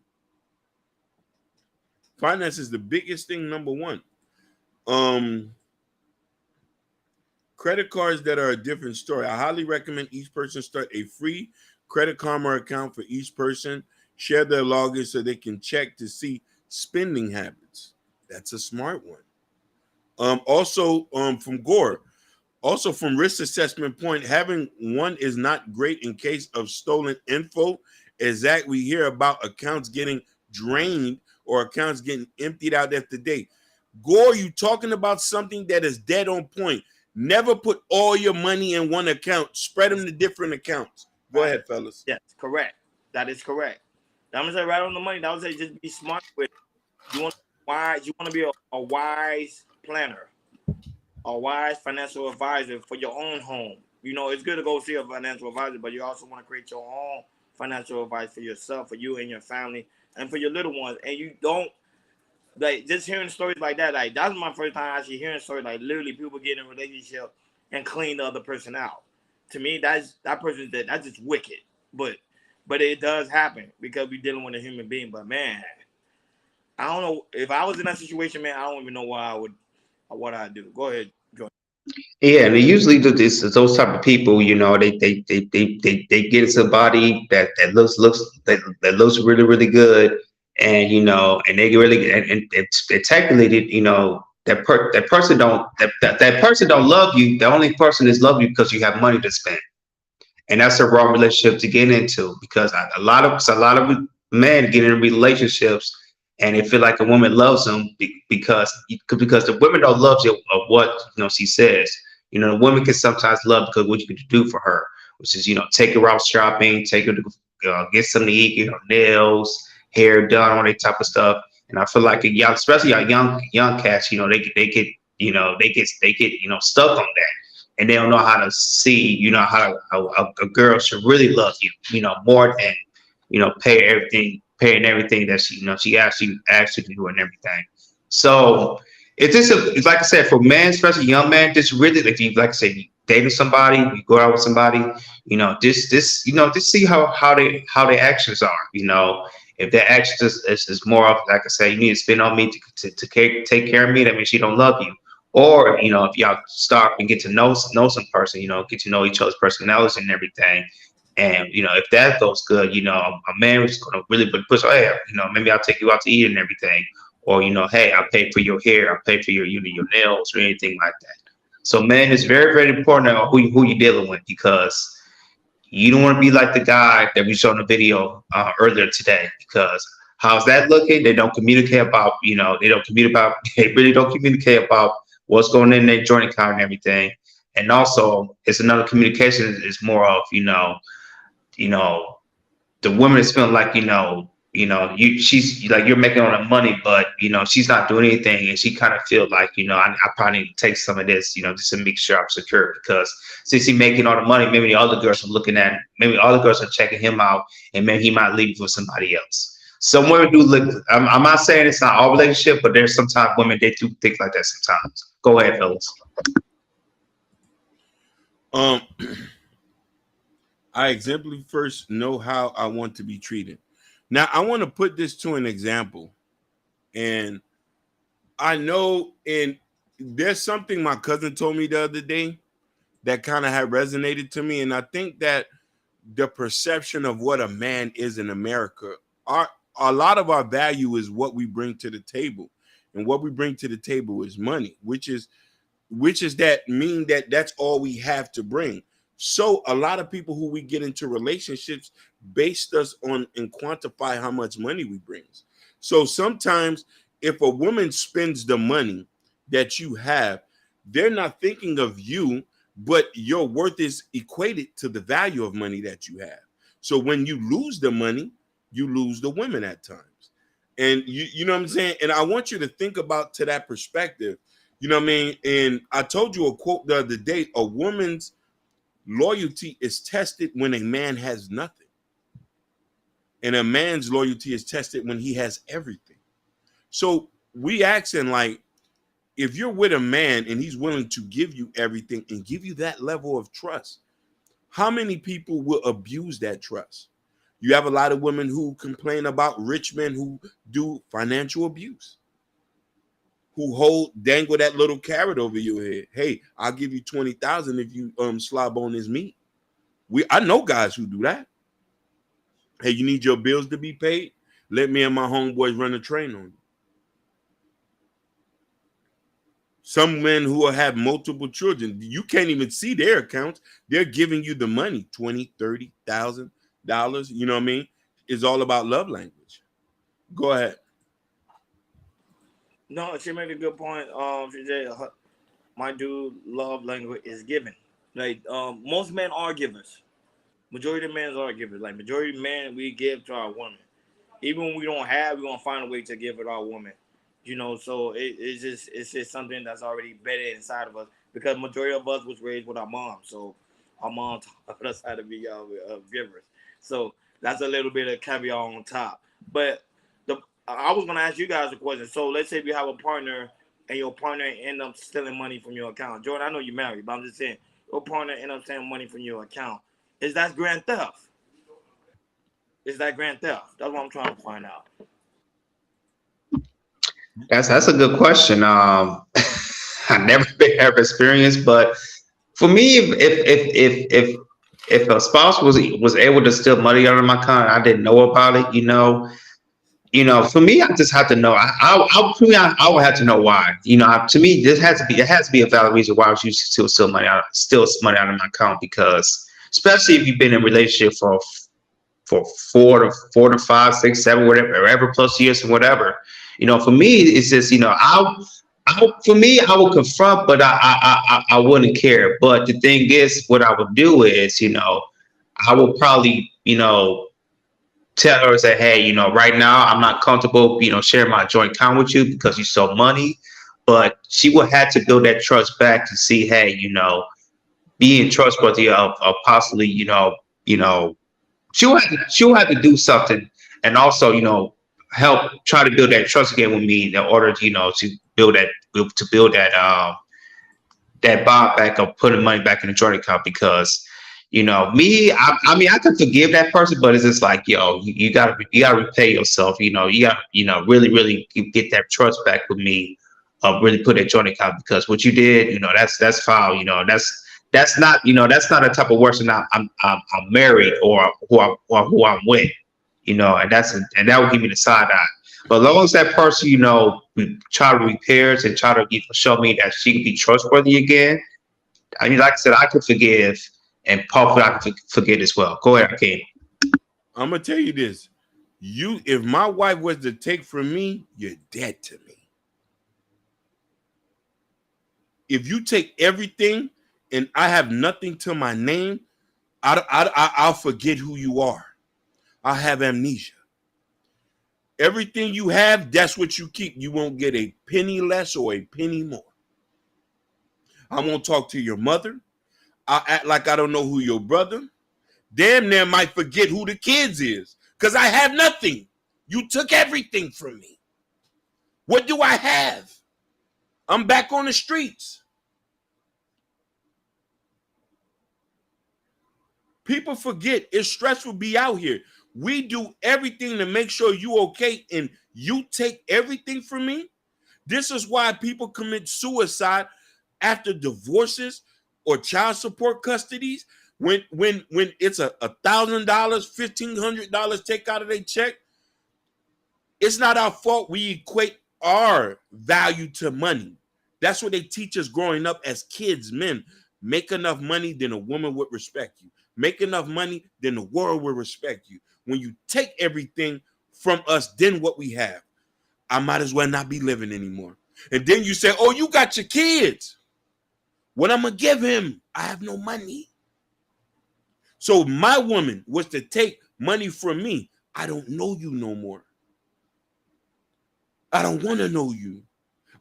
Finance is the biggest thing, number one. Credit cards that are a different story. I highly recommend each person start a free Credit Karma account for each person. Share their login so they can check to see spending habits. That's a smart one. From Gore. Also, from risk assessment point, having one is not great in case of stolen info. Exactly, we hear about accounts getting drained or accounts getting emptied out after date. Gore, you talking about something that is dead on point. Never put all your money in one account. Spread them to different accounts. Go ahead, fellas. Yes, correct. That is correct. I'm gonna say right on the money. That would say just be smart with it. You want wise. You want to be a wise planner, a wise financial advisor for your own home. You know, it's good to go see a financial advisor, but you also want to create your own financial advice for yourself, for you and your family, and for your little ones. And you don't like just hearing stories like that. Like that's my first time actually hearing stories like literally people get in a relationship and clean the other person out. To me, that's just wicked. But it does happen because we're dealing with a human being. But man, I don't know if I was in that situation, man. I don't even know what I'd do. Go ahead. Yeah, and they usually do this. Those type of people, you know, they get somebody that looks really really good, and you know, and they really and technically, you know, that person don't love you. The only person is love you because you have money to spend, and that's a wrong relationship to get into because a lot of men get in relationships and they feel like a woman loves them because the women don't love you of what you know she says. You know, the woman can sometimes love because what you can do for her, which is you know take her out shopping, take her to get something to eat, get her nails, hair done, all that type of stuff. And I feel like especially our young cats, you know, they get you know they get you know stuck on that, and they don't know how to see you know how a girl should really love you know more than you know paying everything that she you know she actually to do and everything. So it's like I said for men, especially young men, just really if you like I said you dating somebody, you go out with somebody, you know this you know just see how their actions are. You know if their actions is more of like I say you need to spend on me to take care of me, that means she don't love you. Or you know if y'all start and get to know some person, you know get to know each other's personalities and everything. And you know, if that goes good, you know, a man is gonna really push. Oh, yeah, you know, maybe I'll take you out to eat and everything, or you know, hey, I'll pay for your hair, I'll pay for your your nails or anything like that. So, man, it's very very important who you're dealing with because you don't want to be like the guy that we saw in the video earlier today. Because how's that looking? They don't communicate about you know they really don't communicate about what's going in their joint account and everything. And also, it's another communication is more of you know, the woman is feeling like, she's like, you're making all the money, but, you know, she's not doing anything. And she kind of feel like, you know, I probably need to take some of this, you know, just to make sure I'm secure because since he's making all the money, maybe the other girls are looking at, maybe all the girls are checking him out and maybe he might leave for somebody else. Some women do look, I'm not saying it's not all relationship, but there's sometimes women, they do think like that sometimes. Go ahead, fellas. I exemplary first know how I want to be treated. Now, I want to put this to an example. And I know, and there's something my cousin told me the other day that kind of had resonated to me. And I think that the perception of what a man is in America, a lot of our value is what we bring to the table. And what we bring to the table is money, which is that's all we have to bring. So a lot of people who we get into relationships based us on and quantify how much money we bring. So sometimes if a woman spends the money that you have, they're not thinking of you, but your worth is equated to the value of money that you have. So when you lose the money, you lose the women at times. And you know what I'm saying? And I want you to think about to that perspective. You know what I mean? And I told you a quote the other day, a woman's loyalty is tested when a man has nothing. And a man's loyalty is tested when he has everything. So we asking like, if you're with a man and he's willing to give you everything and give you that level of trust, how many people will abuse that trust? You have a lot of women who complain about rich men who do financial abuse, who dangle that little carrot over your head. Hey, I'll give you 20,000 if you slob on this meat. I know guys who do that. Hey, you need your bills to be paid? Let me and my homeboys run a train on you. Some men who have multiple children, you can't even see their accounts. They're giving you the money, $20,000, $30,000. You know what I mean? It's all about love language. Go ahead. No, she made a good point. She said, my dude love language is giving. Like most men are givers. Majority of men are givers. Like majority of men, we give to our women. Even when we don't have, we're gonna find a way to give it to our woman. You know, so it's just something that's already better inside of us because majority of us was raised with our mom. So our mom taught us how to be givers. So that's a little bit of caveat on top. But I was gonna ask you guys a question. So let's say you have a partner and your partner end up stealing money from your account. Jordan, I know you're married, but I'm just saying your partner end up stealing money from your account. Is that grand theft? Is that grand theft? That's what I'm trying to find out. That's a good question. I've never ever experienced, but for me, if a spouse was able to steal money out of my account, I didn't know about it. For me, I just have to know. I would have to know why. To me, there has to be a valid reason why you steal money out of my account, because especially if you've been in a relationship for 4 to 5, 6, 7, whatever plus years and whatever. For me, it's just, I would confront, but I wouldn't care. But the thing is, what I would do is, I would probably, tell her, say, hey, right now I'm not comfortable, sharing my joint account with you because you stole money. But she would have to build that trust back to see, hey, being trustworthy of possibly, she'll have to do something, and also, help try to build that trust again with me in order to, to build that bond back of putting money back in the joint account. Because me, I mean, I could forgive that person, but it's just like, you gotta repay yourself. You gotta, really get that trust back with me. Really put that joint account, because what you did, that's foul. That's not a type of person I'm married or who I'm with. And that would give me the side eye. But as long as that person, try to repair it and try to show me that she can be trustworthy again, I mean, like I said, I could forgive, and hopefully I can forget as well. Go ahead, King. I'm gonna tell you this: if my wife was to take from me, you're dead to me. If you take everything and I have nothing to my name, I'll forget who you are. I have amnesia. Everything you have, that's what you keep. You won't get a penny less or a penny more. I won't talk to your mother. I'll act like I don't know who your brother. Damn near might forget who the kids is, because I have nothing. You took everything from me. What do I have? I'm back on the streets. People forget it's stressful to be out here. We do everything to make sure you okay, and you take everything from me. This is why people commit suicide after divorces or child support custodies. When it's $1,000, $1,500 take out of their check, it's not our fault. We equate our value to money. That's what they teach us growing up as kids, men. Make enough money, then a woman would respect you. Make enough money, then the world will respect you. When you take everything from us, then what we have, I might as well not be living anymore. And then you say, oh, you got your kids. What I'm going to give him? I have no money. So my woman was to take money from me. I don't know you no more. I don't want to know you.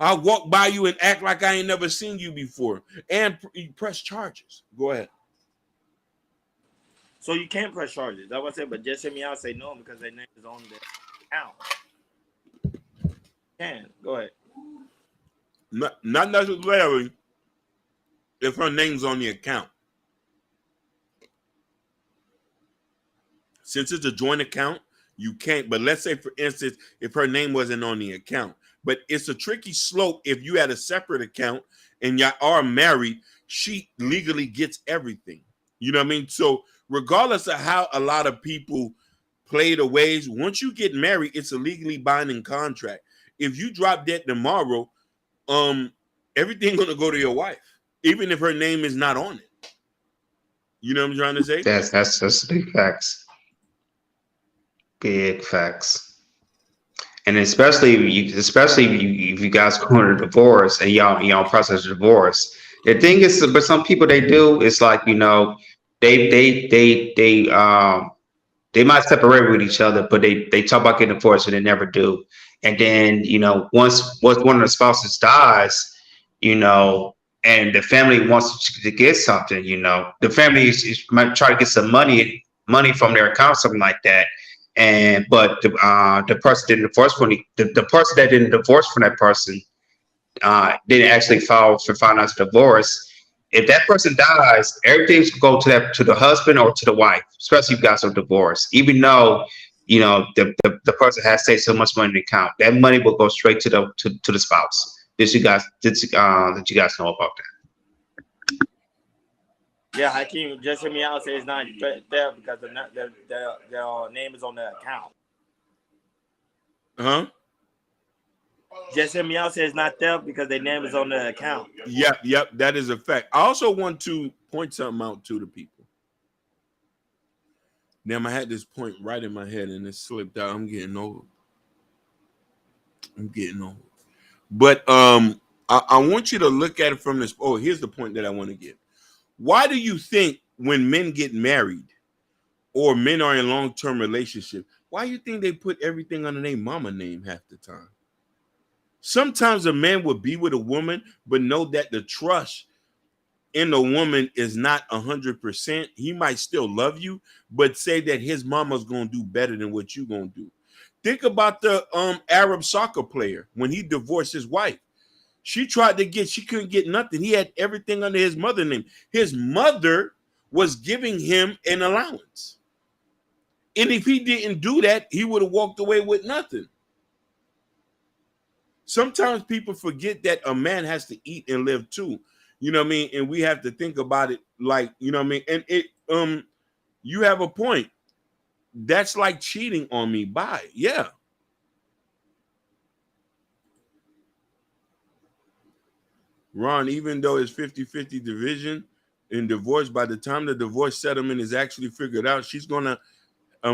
I'll walk by you and act like I ain't never seen you before and press charges. Go ahead. So you can't press charges. That's what I said, but just hear me out, say no, because their name is on the account. Can go ahead. Not necessarily if her name's on the account. Since it's a joint account, you can't. But let's say, for instance, if her name wasn't on the account, But it's a tricky slope if you had a separate account and y'all are married. She legally gets everything. You know what I mean? So regardless of how a lot of people play the ways, once you get married, it's a legally binding contract. If you drop dead tomorrow, everything gonna go to your wife, even if her name is not on it. You know what I'm trying to say? That's big facts. Big facts. And especially if you guys go into divorce and y'all process of divorce. The thing is, but some people they do, it's like, you know, they might separate with each other, but they talk about getting divorced and they never do. And then, you know, once one of the spouses dies, you know, and the family wants to get something, you know, the family might try to get some money from their account, something like that. And but the person didn't divorce from the person that didn't divorce from that person didn't actually file for financial divorce. If that person dies, everything's going to go to the husband or to the wife, especially if you guys are divorced. Even though, you know, the person has saved so much money in the account, that money will go straight to the spouse. Did you guys know about that? Yeah, Hakeem, just hear me out. Say it's not there because their name is on the account. Huh? Just hear me out. Say it's not there because their name is on the account. Yep, that is a fact. I also want to point something out to the people. Damn, I had this point right in my head and it slipped out. I'm getting old. But I want you to look at it from this. Oh, here's the point that I want to get. Why do you think when men get married or men are in long-term relationship, why do you think they put everything under their mama name half the time? Sometimes a man will be with a woman, but know that the trust in the woman is not 100%. He might still love you, but say that his mama's going to do better than what you're going to do. Think about the Arab soccer player when he divorced his wife. She couldn't get nothing. He had everything under his mother's name. His mother was giving him an allowance. And if he didn't do that, he would have walked away with nothing. Sometimes people forget that a man has to eat and live too. You know what I mean? And we have to think about it like, you know what I mean? And it you have a point. That's like cheating on me. Bye. Yeah. Ron, even though it's 50-50 division in divorce, by the time the divorce settlement is actually figured out, she's going to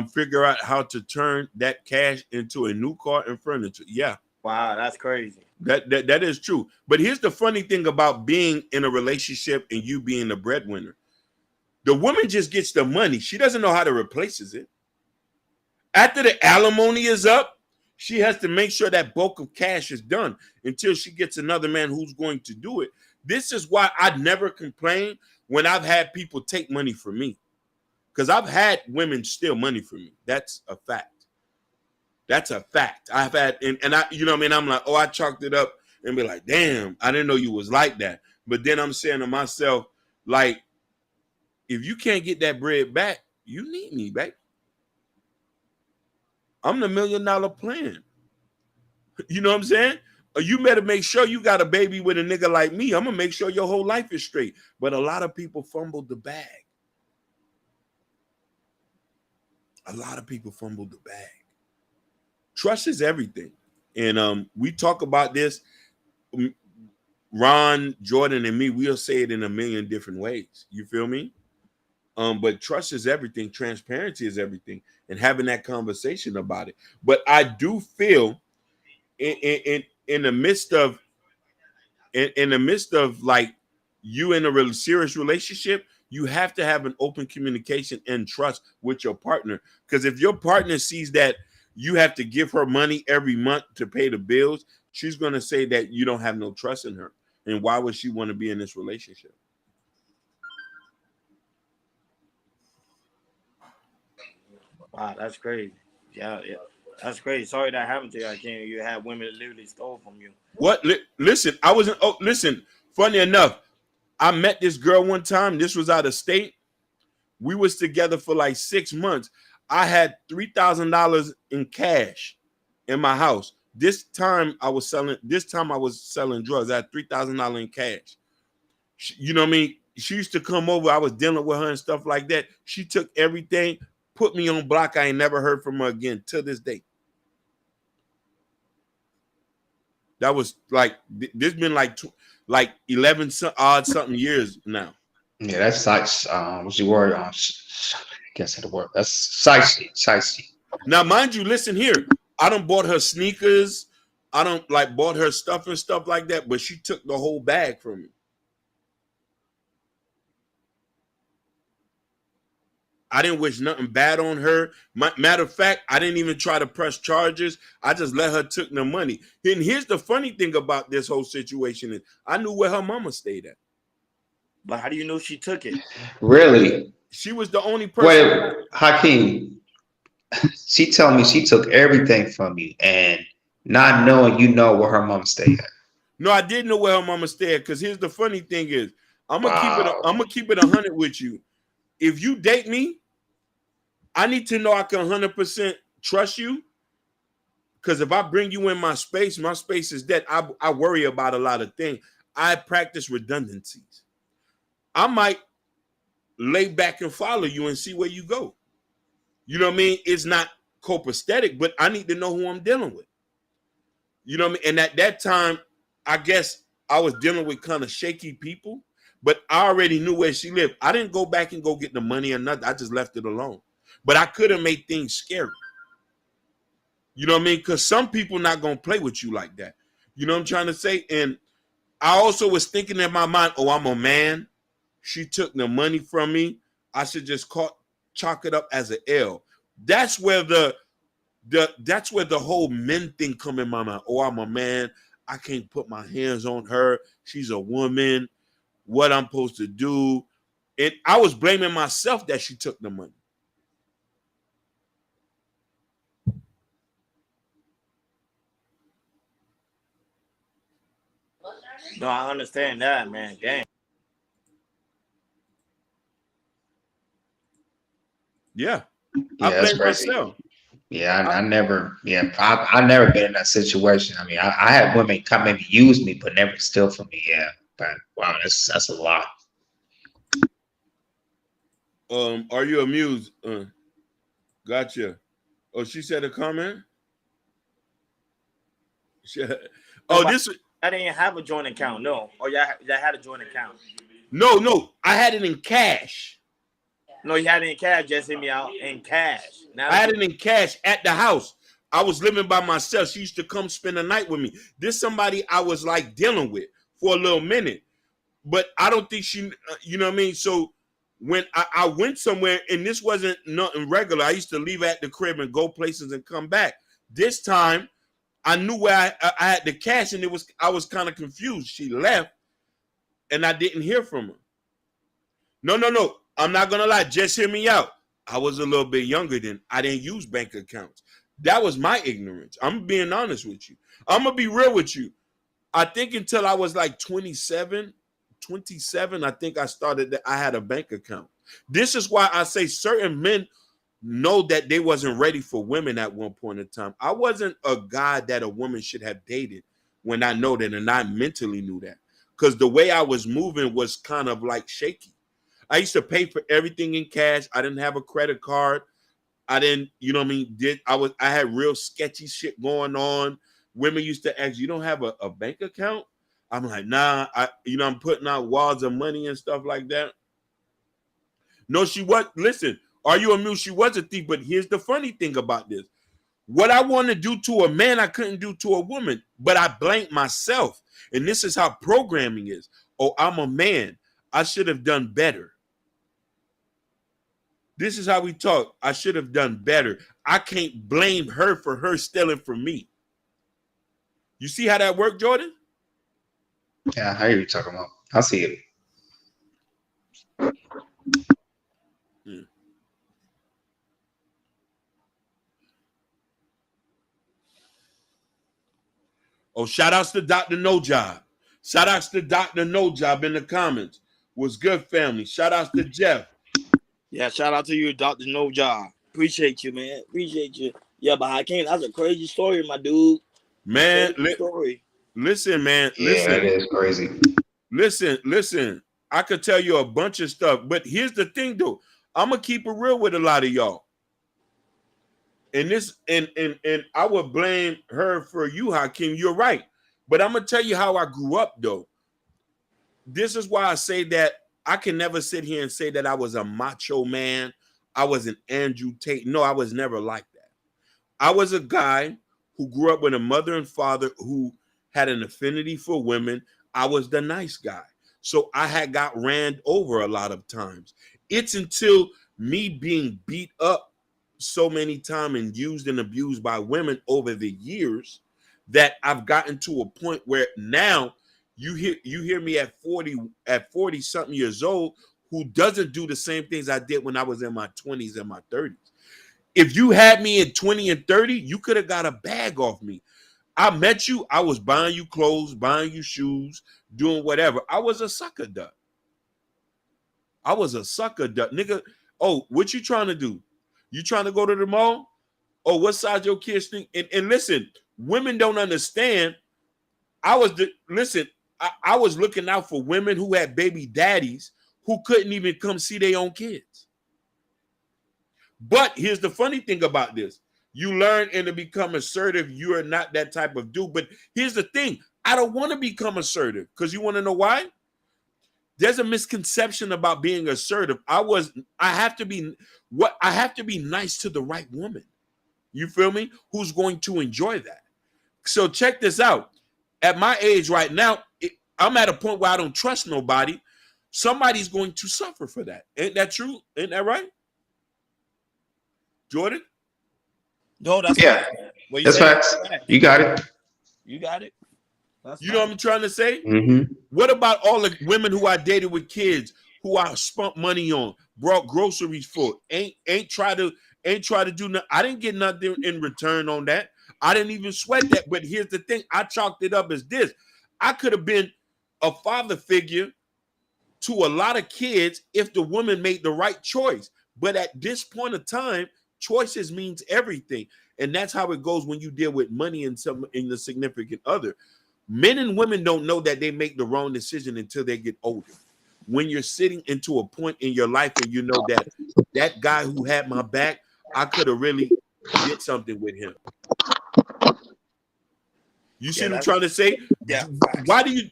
figure out how to turn that cash into a new car and furniture. Yeah. Wow, that's crazy. That is true. But here's the funny thing about being in a relationship and you being the breadwinner. The woman just gets the money. She doesn't know how to replace it. After the alimony is up, she has to make sure that bulk of cash is done until she gets another man who's going to do it. This is why I never complain when I've had people take money from me, because I've had women steal money from me. That's a fact. That's a fact. I've had, and I, you know what I mean? I'm like, oh, I chalked it up and be like, damn, I didn't know you was like that. But then I'm saying to myself, like, if you can't get that bread back, you need me, babe. I'm the $1 million plan. You know what I'm saying? You better make sure you got a baby with a nigga like me. I'm going to make sure your whole life is straight. But a lot of people fumbled the bag. Trust is everything. And we talk about this. Ron, Jordan, and me, we'll say it in a million different ways. You feel me? But trust is everything. Transparency is everything. And having that conversation about it. But I do feel in the midst of like you in a really serious relationship, you have to have an open communication and trust with your partner. Because if your partner sees that you have to give her money every month to pay the bills, she's going to say that you don't have no trust in her. And why would she want to be in this relationship? Wow, that's crazy. Yeah, that's crazy. Sorry that happened to you. I can't. You had women that literally stole from you. What? Listen, I wasn't. Oh, listen. Funny enough, I met this girl one time. This was out of state. We was together for like 6 months. I had $3,000 in cash in my house. This time I was selling drugs. I had $3,000 in cash. You know what I mean? She used to come over. I was dealing with her and stuff like that. She took everything, put me on block. I ain't never heard from her again to this day. That was like, this been like 11 odd something years now. Yeah, that's sites. What's the word? I can't say the word. That's sightsee. Now, mind you, listen here. I done bought her sneakers. I don't like bought her stuff and stuff like that, but she took the whole bag from me. I didn't wish nothing bad on her. Matter of fact, I didn't even try to press charges. I just let her took the money. And here's the funny thing about this whole situation is I knew where her mama stayed at. But how do you know she took it? Really? She was the only person. Wait, Hakeem. She told me she took everything from you, and not knowing where her mom stayed at. No, I did know where her mama stayed. Because here's the funny thing is, I'm gonna keep it 100 with you. If you date me, I need to know I can 100% trust you. Because if I bring you in my space is dead. I worry about a lot of things. I practice redundancies. I might lay back and follow you and see where you go. You know what I mean? It's not copacetic, but I need to know who I'm dealing with. You know what I mean? And at that time, I guess I was dealing with kind of shaky people, but I already knew where she lived. I didn't go back and go get the money or nothing. I just left it alone. But I could have made things scary. You know what I mean? Because some people not going to play with you like that. You know what I'm trying to say? And I also was thinking in my mind, oh, I'm a man. She took the money from me. I should just chalk it up as an L. That's where the whole men thing come in my mind. Oh, I'm a man. I can't put my hands on her. She's a woman. What I'm supposed to do. And I was blaming myself that she took the money. No, I understand that, man. Damn. Yeah. Yeah, I that's blame crazy. myself. Yeah, I never been in that situation. I mean, I had women come maybe use me, but never steal from me. Yeah, but wow, that's a lot. Are you amused? Gotcha. Oh, she said a comment. I didn't have a joint account. No. Oh, y'all had a joint account. No, I had it in cash. No, you had it in cash. Just hit me out in cash. Now I had it in cash at the house. I was living by myself. She used to come spend the night with me. This somebody I was like dealing with for a little minute, but I don't think she, you know what I mean? So when I went somewhere, and this wasn't nothing regular, I used to leave at the crib and go places and come back. This time I knew where I had the cash, and I was kind of confused. She left and I didn't hear from her. No. I'm not going to lie. Just hear me out. I was a little bit younger then. I didn't use bank accounts. That was my ignorance. I'm being honest with you. I'm going to be real with you. I think until I was like 27, I think I had a bank account. This is why I say certain men know that they wasn't ready for women at one point in time. I wasn't a guy that a woman should have dated when I know that, and I mentally knew that. Because the way I was moving was kind of like shaky. I used to pay for everything in cash. I didn't have a credit card. I didn't, you know what I mean? I had real sketchy shit going on. Women used to ask, you don't have a bank account? I'm like, nah, I'm putting out wads of money and stuff like that. No, she was, listen, are you amused? She was a thief, but here's the funny thing about this. What I want to do to a man, I couldn't do to a woman, but I blamed myself. And this is how programming is. Oh, I'm a man. I should have done better. This is how we talk. I should have done better. I can't blame her for her stealing from me. You see how that worked, Jordan? Yeah, I hear you talking about. I see it. Yeah. Oh, shout outs to Dr. No Job. Shout outs to Dr. No Job in the comments. What's good, family? Shout outs to Jeff. Yeah, shout out to you, Dr. No Job. Appreciate you, man. Appreciate you. Yeah, but Hakeem, that's a crazy story, my dude. Man, Story. listen, man. Yeah, that is crazy. Listen. I could tell you a bunch of stuff, but here's the thing, though. I'm gonna keep it real with a lot of y'all. And this, and I would blame her for you, Hakeem. You're right, but I'm gonna tell you how I grew up, though. This is why I say that I can never sit here and say that I was a macho man. I was an Andrew Tate. No, I was never like that. I was a guy who grew up with a mother and father who had an affinity for women. I was the nice guy. So I had got ran over a lot of times. It's until me being beat up so many times and used and abused by women over the years that I've gotten to a point where now you hear me at 40 something years old who doesn't do the same things I did when I was in my 20s and my 30s. If you had me at 20 and 30, you could have got a bag off me. I met you, I was buying you clothes, buying you shoes, doing whatever. I was a sucker duck. Nigga. Oh, what you trying to do? You trying to go to the mall? Oh, what size your kids think? And listen, women don't understand. I was looking out for women who had baby daddies who couldn't even come see their own kids. But here's the funny thing about this. You learn and to become assertive. You are not that type of dude. But here's the thing. I don't want to become assertive because you want to know why? There's a misconception about being assertive. I have to be nice to the right woman. You feel me? Who's going to enjoy that? So check this out. At my age right now, I'm at a point where I don't trust nobody. Somebody's going to suffer for that. Ain't that true? Ain't that right? Jordan? No, that's Yeah, what that's facts. You got it. You got it. You know what I'm trying to say? Mm-hmm. What about all the women who I dated with kids, who I spent money on, brought groceries for, ain't try to do nothing? I didn't get nothing in return on that. I didn't even sweat that. But here's the thing: I chalked it up as this. I could have been a father figure to a lot of kids if the woman made the right choice. But at this point of time, choices means everything, and that's how it goes when you deal with money and the significant other. Men and women don't know that they make the wrong decision until they get older. When you're sitting into a point in your life and you know that guy who had my back, I could have really did something with him. You see what I'm trying to say? Yeah. Why do you,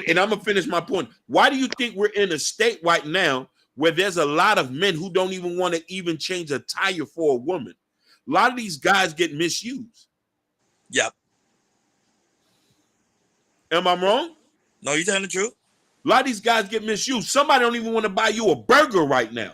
and I'm gonna finish my point. Why do you think we're in a state right now where there's a lot of men who don't even want to even change a tire for a woman? A lot of these guys get misused. Yep. Am I wrong? No, you're telling the truth. A lot of these guys get misused. Somebody don't even want to buy you a burger right now.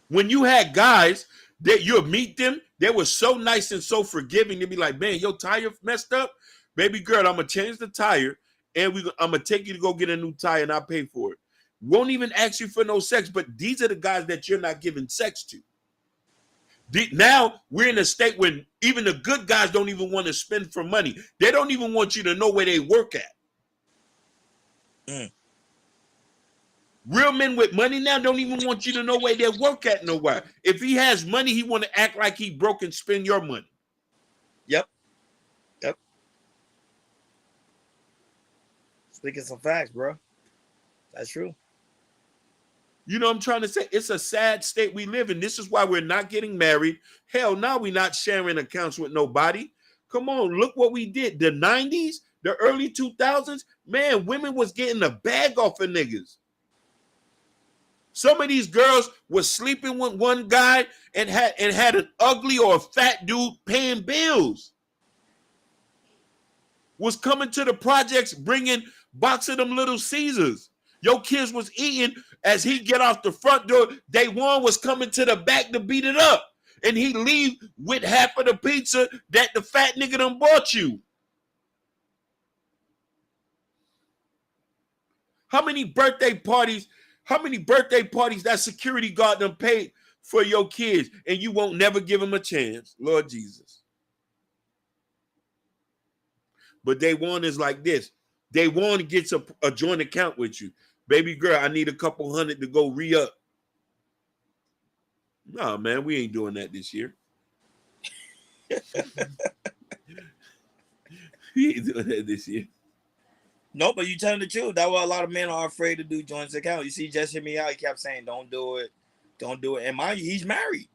When you had guys that you'll meet them, they were so nice and so forgiving. They'd be like, man, your tire messed up. Baby girl, I'm going to change the tire and I'm going to take you to go get a new tire and I'll pay for it. Won't even ask you for no sex, but these are the guys that you're not giving sex to. Now we're in a state where even the good guys don't even want to spend for money. They don't even want you to know where they work at. Real men with money now don't even want you to know where they work at nowhere. If he has money, he want to act like he broke and spend your money. Yep. Speaking some facts, bro. That's true. You know what I'm trying to say? It's a sad state we live in. This is why we're not getting married. Hell, now we're not sharing accounts with nobody. Come on, look what we did. The 90s, the early 2000s, man, women was getting a bag off of niggas. Some of these girls were sleeping with one guy and had an ugly or a fat dude paying bills. Was coming to the projects bringing box of them Little Caesars. Your kids was eating as he get off the front door. Day one was coming to the back to beat it up. And he leave with half of the pizza that the fat nigga done bought you. How many birthday parties that security guard done paid for your kids and you won't never give them a chance? Lord Jesus. But day one is like this. Day one gets a joint account with you. Baby girl, I need a couple hundred to go re-up. No, man, we ain't doing that this year. He ain't doing that this year. No, but you telling the truth. That's why a lot of men are afraid to do joint account. You see, Just Hear Me Out, he kept saying, don't do it. Don't do it. And mind you, he's married.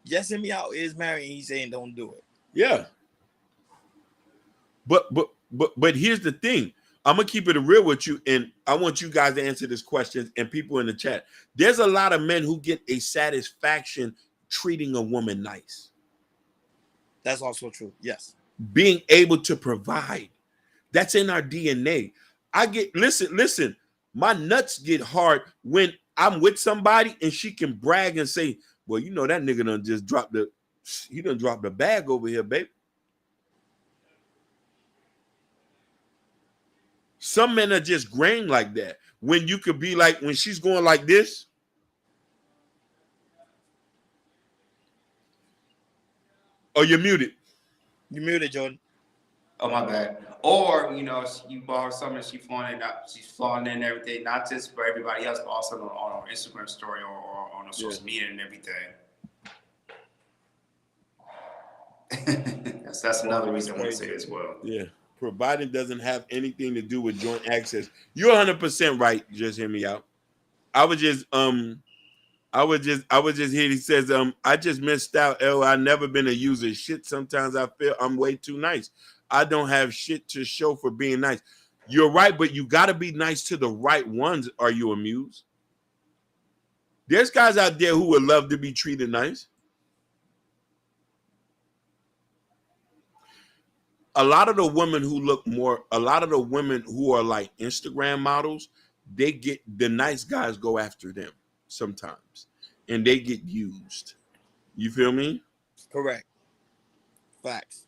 Just Hear Me Out is married, and he's saying don't do it. Yeah. But here's the thing. I'm gonna keep it real with you, and I want you guys to answer this question and people in the chat. There's a lot of men who get a satisfaction treating a woman nice. That's also true. Yes. Being able to provide. That's in our DNA. Listen, my nuts get hard when I'm with somebody and she can brag and say, well, you know, that nigga done just dropped the bag over here, babe. Some men are just grain like that. When you could be like, when she's going like this. Oh, you're muted. You muted, Jordan. Oh, my bad. Or, you know, you bought her something, she's flaunting and everything, not just for everybody else, but also on her Instagram story or on her social media and everything. that's another reason I want to say it as well. Yeah. Providing doesn't have anything to do with joint access. You're 100% right. Just hear me out. I was just here. He says, I just missed out. I never been a user. Shit, sometimes I feel I'm way too nice. I don't have shit to show for being nice. You're right, but you got to be nice to the right ones. Are you amused? There's guys out there who would love to be treated nice. A lot of the women who are like Instagram models, they get the nice guys go after them sometimes, and they get used. You feel me? Correct. Facts.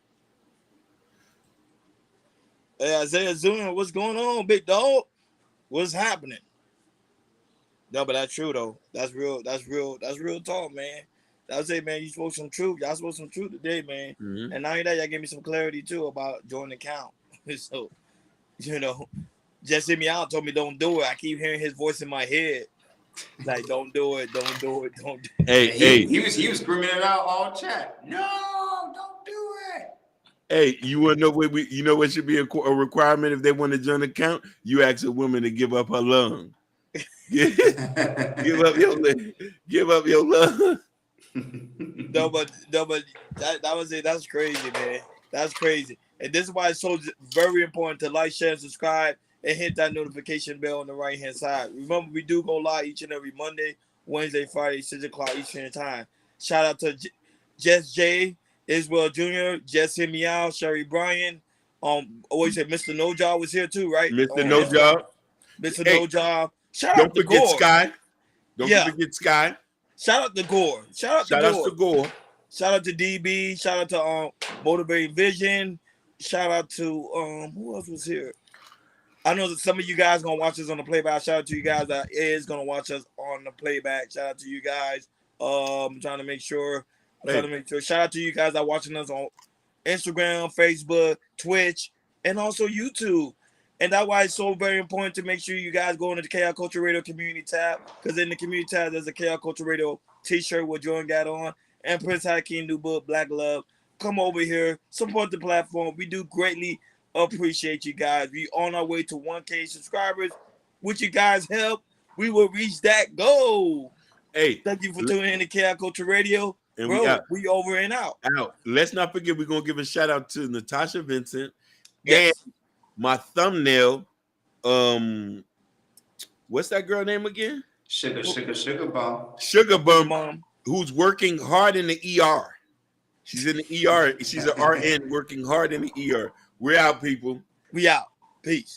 Hey, Isaiah Jr., what's going on, big dog? What's happening? No, but that's true though. That's real talk, man. I say, man, you spoke some truth. Y'all spoke some truth today, man. Mm-hmm. And not only that, y'all gave me some clarity too about joint account. So, you know, Just Hear Me Out told me don't do it. I keep hearing his voice in my head. Like, don't do it, don't do it, don't do it. Hey, he was screaming it out all chat. No, don't do it. Hey, you want to know what should be a requirement if they want to join account? You ask a woman to give up her lung. give up your lung. No, but that was it. That's crazy, man. That's crazy. And this is why it's so very important to like, share, and subscribe, and hit that notification bell on the right hand side. Remember, we do go live each and every Monday, Wednesday, Friday, 6 o'clock Eastern time. Shout out to Jess J, Isabel Jr., Just Hear Me Out, Sherry Bryan. What you said, Mr. No Job was here too, right? Mr. No Job. Mr. No Job. Shout out to Don't forget Gore. Sky. Don't forget Sky. Shout out to Gore. Shout out to Gore. Shout out to DB. Shout out to Motivating Vision. Shout out to who else was here? I know that some of you guys gonna watch us on the playback. Shout out to you guys that is gonna watch us on the playback. Shout out to you guys. I'm trying to make sure. Shout out to you guys that are watching us on Instagram, Facebook, Twitch, and also YouTube. And that's why it's so very important to make sure you guys go into the KL Culture Radio community tab, because in the community tab there's a KL Culture Radio t-shirt with Jordan got on, and Prince Hakeem new book, Black Love. Come over here, support the platform. We do greatly appreciate you guys. We on our way to 1K subscribers. With you guys' help, we will reach that goal. Hey, thank you for tuning in to KL Culture Radio. And bro, we over and out. Let's not forget, we're gonna give a shout out to Natasha Vincent. Yes. And my thumbnail, what's that girl name again? Sugar Bum. Sugar Bum, who's working hard in the ER. She's in the ER. She's an RN working hard in the ER. We're out, people. We out. Peace.